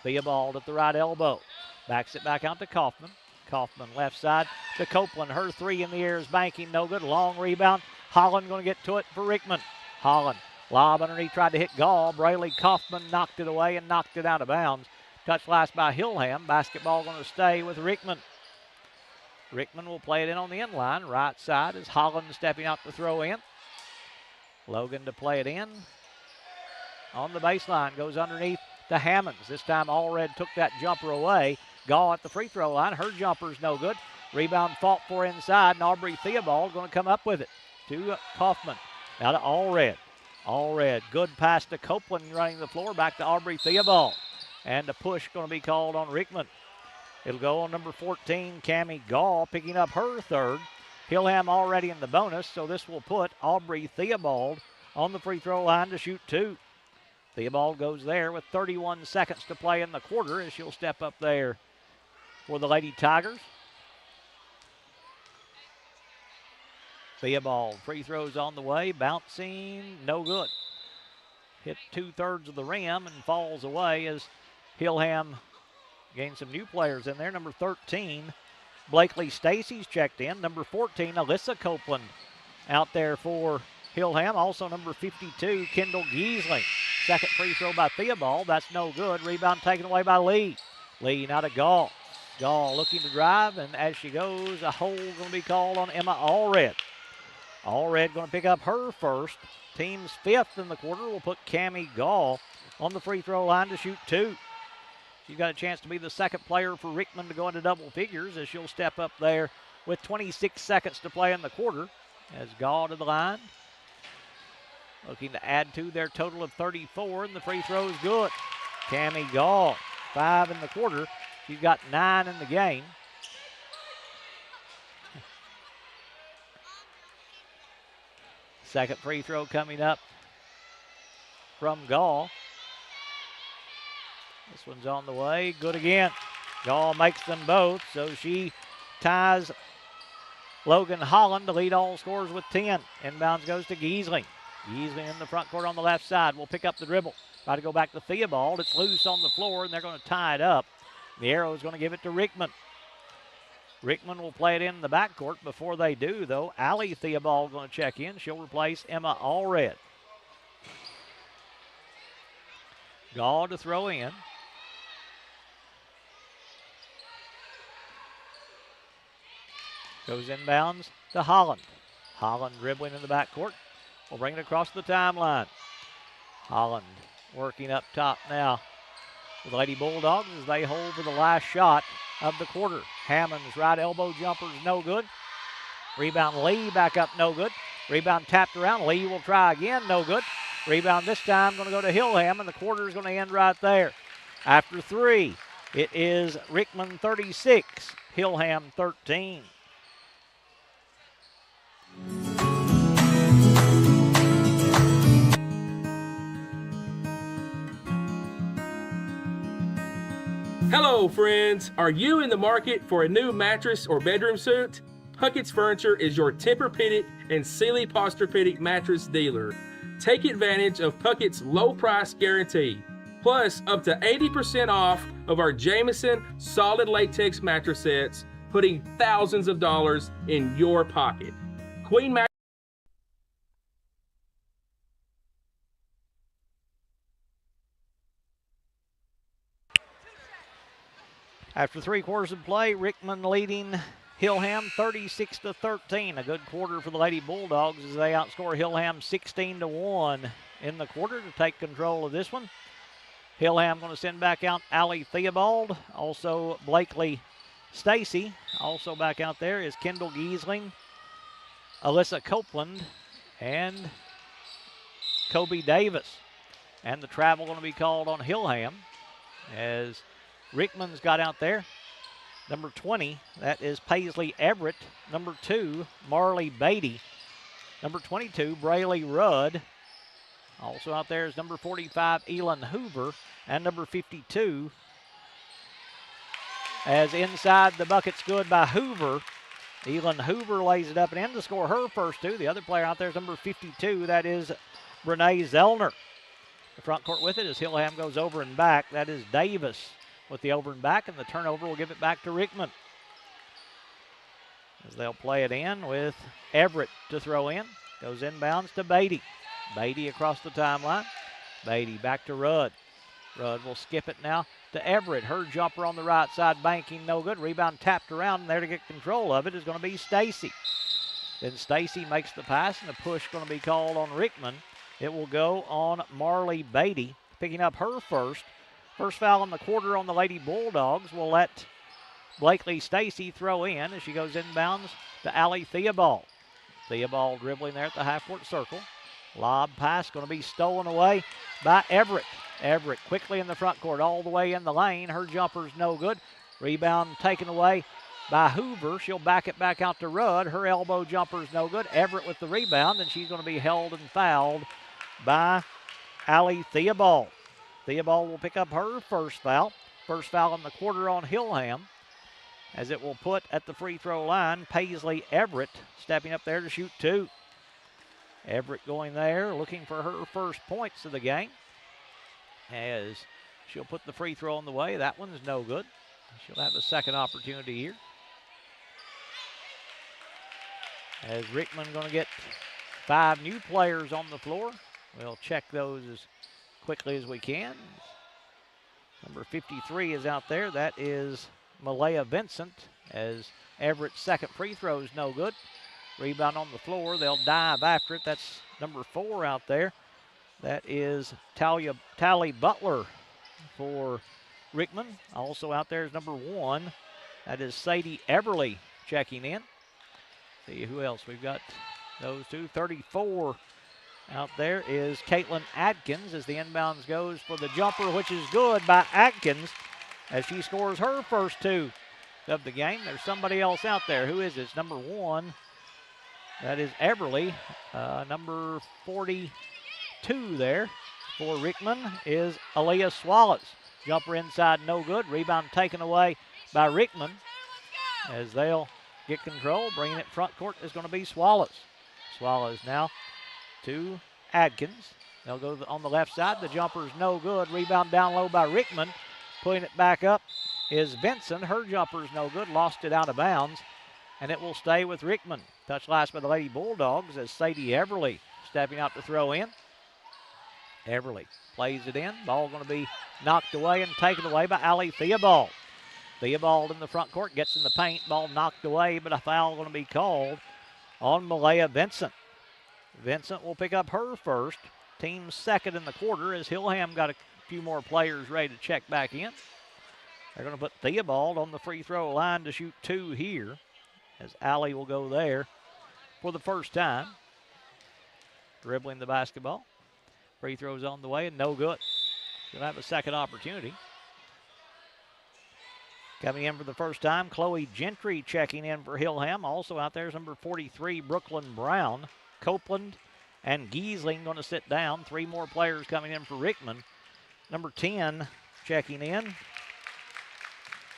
Theobald at the right elbow. Backs it back out to Kaufman. Kaufman left side to Copeland. Her 3 in the air is banking, no good. Long rebound. Holland going to get to it for Rickman. Holland, lob underneath, tried to hit Gall. Braylee Kaufman knocked it away and knocked it out of bounds. Touch last by Hillham. Basketball going to stay with Rickman. Rickman will play it in on the end line. Right side is Holland stepping out to throw in. Logan to play it in. On the baseline, goes underneath to Hammonds. This time Allred took that jumper away. Gall at the free throw line. Her jumper's no good. Rebound fought for inside, and Aubrey Theobald going to come up with it to Kaufman. Now to Allred. Allred, good pass to Copeland running the floor. Back to Aubrey Theobald. And a push going to be called on Rickman. It'll go on number 14, Cammie Gall, picking up her third. Hillham already in the bonus, so this will put Aubrey Theobald on the free throw line to shoot 2. Theobald goes there with 31 seconds to play in the quarter as she'll step up there for the Lady Tigers. Theobald, free throws on the way, bouncing, no good. Hit 2/3 of the rim and falls away as Hillham gained some new players in there. Number 13, Blakely Stacy's checked in. Number 14, Alyssa Copeland out there for Hillham. Also number 52, Kendall Giesling. Second free throw by Theobald. That's no good. Rebound taken away by Lee. Lee now to Gall. Gall looking to drive, and as she goes, a hold going to be called on Emma Allred. Allred going to pick up her first. Team's 5th in the quarter will put Cammie Gall on the free throw line to shoot 2. She's got a chance to be the second player for Rickman to go into double figures as she'll step up there with 26 seconds to play in the quarter. As Gall to the line. Looking to add to their total of 34, and the free throw is good. Cammie Gall, 5 in the quarter. She's got 9 in the game. Second free throw coming up from Gall. This one's on the way. Good again. Gall makes them both, so she ties Logan Holland to lead all scorers with 10. Inbounds goes to Giesling. Giesling in the front court on the left side will pick up the dribble. Try to go back to Theobald. It's loose on the floor, and they're going to tie it up. The arrow is going to give it to Rickman. Rickman will play it in the backcourt. Before they do, though, Allie Theobald going to check in. She'll replace Emma Allred. Gall to throw in. Goes inbounds to Holland. Holland dribbling in the backcourt. We'll bring it across the timeline. Holland working up top now with the Lady Bulldogs as they hold for the last shot of the quarter. Hammond's right elbow jumper is no good. Rebound Lee back up, no good. Rebound tapped around. Lee will try again, no good. Rebound this time going to go to Hillham, and the quarter is going to end right there. After 3, it is Rickman 36, Hillham 13. Hello, friends. Are you in the market for a new mattress or bedroom suit? Puckett's Furniture is your Tempur-Pedic and Sealy Posturepedic mattress dealer. Take advantage of Puckett's low price guarantee, plus up to 80% off of our Jameson solid latex mattress sets, putting thousands of dollars in your pocket. Queen mattress. After 3 quarters of play, Rickman leading Hillham 36-13. A good quarter for the Lady Bulldogs as they outscore Hillham 16-1 in the quarter to take control of this one. Hillham going to send back out Allie Theobald, also Blakely Stacy. Also back out there is Kendall Giesling, Alyssa Copeland, and Kobe Davis. And the travel going to be called on Hillham as Rickman's got out there. Number 20, that is Paisley Everett. Number 2, Marley Beatty. Number 22, Brayley Rudd. Also out there is number 45, Elin Hoover. And number 52, as inside the bucket's good by Hoover. Elin Hoover lays it up and in to score her first 2. The other player out there is number 52. That is Brene Zellner. The front court with it as Hillham goes over and back. That is Davis with the over and back, and the turnover will give it back to Rickman. As they'll play it in with Everett to throw in. Goes inbounds to Beatty. Beatty across the timeline. Beatty back to Rudd. Rudd will skip it now to Everett. Her jumper on the right side, banking no good. Rebound tapped around, and there to get control of it is going to be Stacy. Then Stacy makes the pass, and the push going to be called on Rickman. It will go on Marley Beatty, picking up her first. First foul in the quarter on the Lady Bulldogs will let Blakely Stacy throw in as she goes inbounds to Allie Theobald. Theobald dribbling there at the half-court circle. Lob pass going to be stolen away by Everett. Everett quickly in the front court, all the way in the lane. Her jumper's no good. Rebound taken away by Hoover. She'll back it back out to Rudd. Her elbow jumper's no good. Everett with the rebound, and she's going to be held and fouled by Allie Theobald. Theobald will pick up her first foul. First foul in the quarter on Hillham, as it will put at the free throw line Paisley Everett stepping up there to shoot 2. Everett going there, looking for her first points of the game, as she'll put the free throw on the way. That one's no good. She'll have a second opportunity here. As Rickman going to get 5 new players on the floor. We'll check those as quickly as we can. Number 53 is out there. That is Malaya Vincent, as Everett's second free throw is no good. Rebound on the floor. They'll dive after it. That's number 4 out there. That is Tally Butler for Rickman. Also out there is number 1. That is Sadie Everly checking in. See who else. We've got those two. 34 out there is Caitlin Atkins, as the inbounds goes for the jumper, which is good by Atkins, as she scores her first 2 of the game. There's somebody else out there. Who is it? It's number 1. That is Everly. Number 42 there for Rickman is Aaliyah Swallows. Jumper inside, no good. Rebound taken away by Rickman, as they'll get control. Bringing it front court is going to be Swallows. Swallows now to Adkins. They'll go on the left side. The jumper's no good. Rebound down low by Rickman. Putting it back up is Benson. Her jumper's no good. Lost it out of bounds, and it will stay with Rickman. Touch last by the Lady Bulldogs, as Sadie Everly stepping out to throw in. Everly plays it in. Ball going to be knocked away and taken away by Allie Theobald. Theobald in the front court, gets in the paint. Ball knocked away, but a foul going to be called on Malaya Vincent. Vincent will pick up her first. Team's second in the quarter, as Hillham got a few more players ready to check back in. They're going to put Theobald on the free throw line to shoot 2 here, as Allie will go there for the first time. Dribbling the basketball. Free throws on the way and no good. She'll have a second opportunity. Coming in for the first time, Chloe Gentry checking in for Hillham. Also out there is number 43, Brooklyn Brown. Copeland and Giesling going to sit down. 3 more players coming in for Rickman. Number 10 checking in.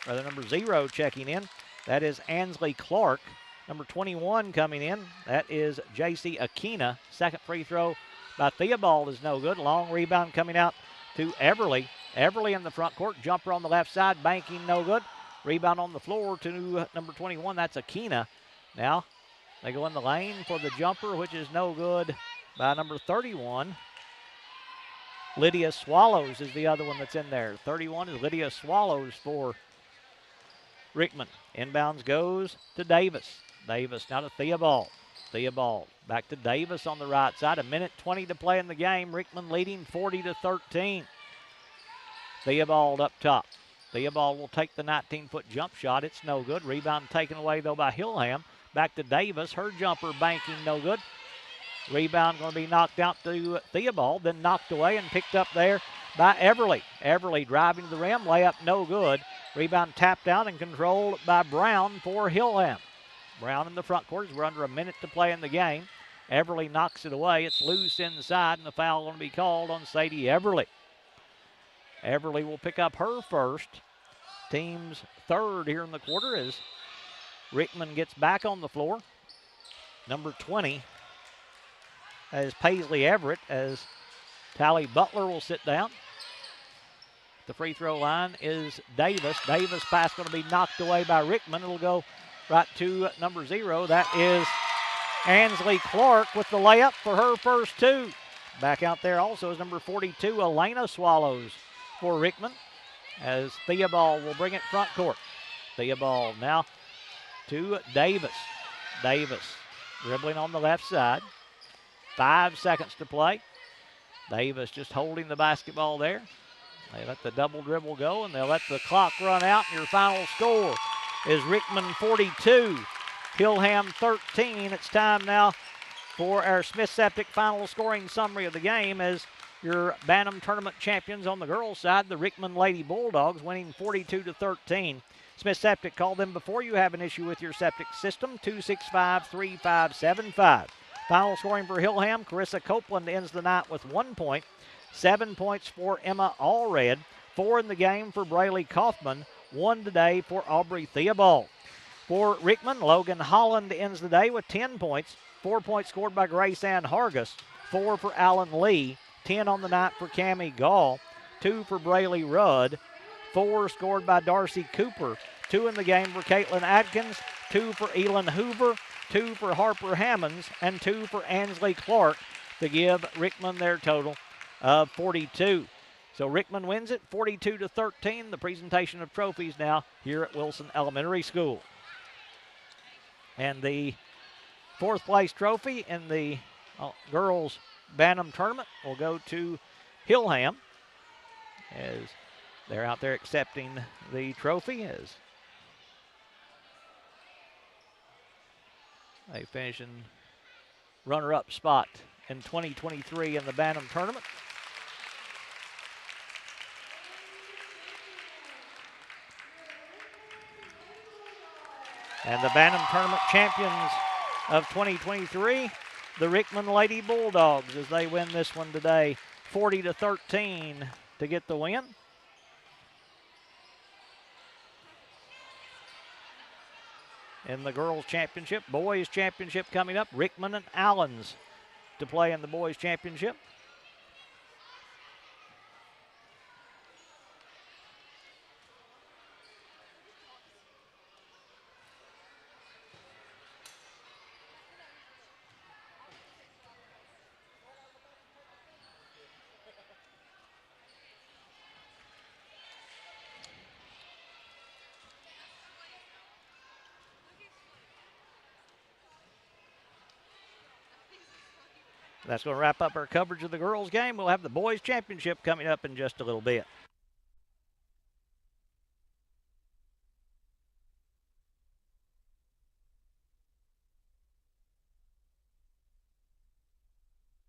Rather, number 0 checking in. That is Ansley Clark. Number 21 coming in. That is J.C. Akina. Second free throw by Theobald is no good. Long rebound coming out to Everly. Everly in the front court. Jumper on the left side. Banking no good. Rebound on the floor to number 21. That's Akina. Now they go in the lane for the jumper, which is no good by number 31. Lydia Swallows is the other one that's in there. 31 is Lydia Swallows for Rickman. Inbounds goes to Davis. Davis now to Theobald. Theobald back to Davis on the right side. 1:20 to play in the game. Rickman leading 40-13. Theobald up top. Theobald will take the 19-foot jump shot. It's no good. Rebound taken away, though, by Hillham. Back to Davis. Her jumper banking no good. Rebound going to be knocked out to Theobald, then knocked away and picked up there by Everly. Everly driving to the rim. Layup no good. Rebound tapped out and controlled by Brown for Hillham. Brown in the front court. We're under a minute to play in the game. Everly knocks it away. It's loose inside, and the foul going to be called on Sadie Everly. Everly will pick up her first. Team's third here in the quarter as Rickman gets back on the floor. Number 20 is Paisley Everett, as Tally Butler will sit down. The free throw line is Davis. Davis pass going to be knocked away by Rickman. It'll go right to number 0. That is Ansley Clark with the layup for her first 2. Back out there also is number 42, Elena Swallows for Rickman, as Theobald will bring it front court. Theobald now to Davis. Davis dribbling on the left side. 5 seconds to play. Davis just holding the basketball there. They let the double dribble go, and they'll let the clock run out, and your final score is Rickman 42, Hillham 13. It's time now for our Smith Septic final scoring summary of the game, as Your Bantam tournament champions on the girls' side, the Rickman Lady Bulldogs, winning 42-13. Smith Septic, call them before you have an issue with your septic system, 265-3575. Final scoring for Hillham, Carissa Copeland ends the night with 1 point. 7 points for Emma Allred. 4 in the game for Braylee Kaufman. 1 today for Aubrey Theobald. For Rickman, Logan Holland ends the day with 10 points. 4 points scored by Grace Ann Hargis. 4 for Alan Lee. 10 on the night for Cammie Gall. 2 for Braylee Rudd. 4 scored by Darcy Cooper. 2 in the game for Caitlin Adkins. 2 for Elin Hoover. 2 for Harper Hammonds. And 2 for Ansley Clark to give Rickman their total of 42. So Rickman wins it 42-13. The presentation of trophies now here at Wilson Elementary School. And the 4th place trophy in the girls Bantam tournament will go to Hillham as they're out there accepting the trophy as they finish in runner-up spot in 2023 in the Bantam tournament. And the Bantam tournament champions of 2023, the Rickman Lady Bulldogs, as they win this one today, 40-13 to get the win. In the girls' championship, boys' championship coming up, Rickman and Allens to play in the boys' championship. That's going to wrap up our coverage of the girls' game. We'll have the boys' championship coming up in just a little bit.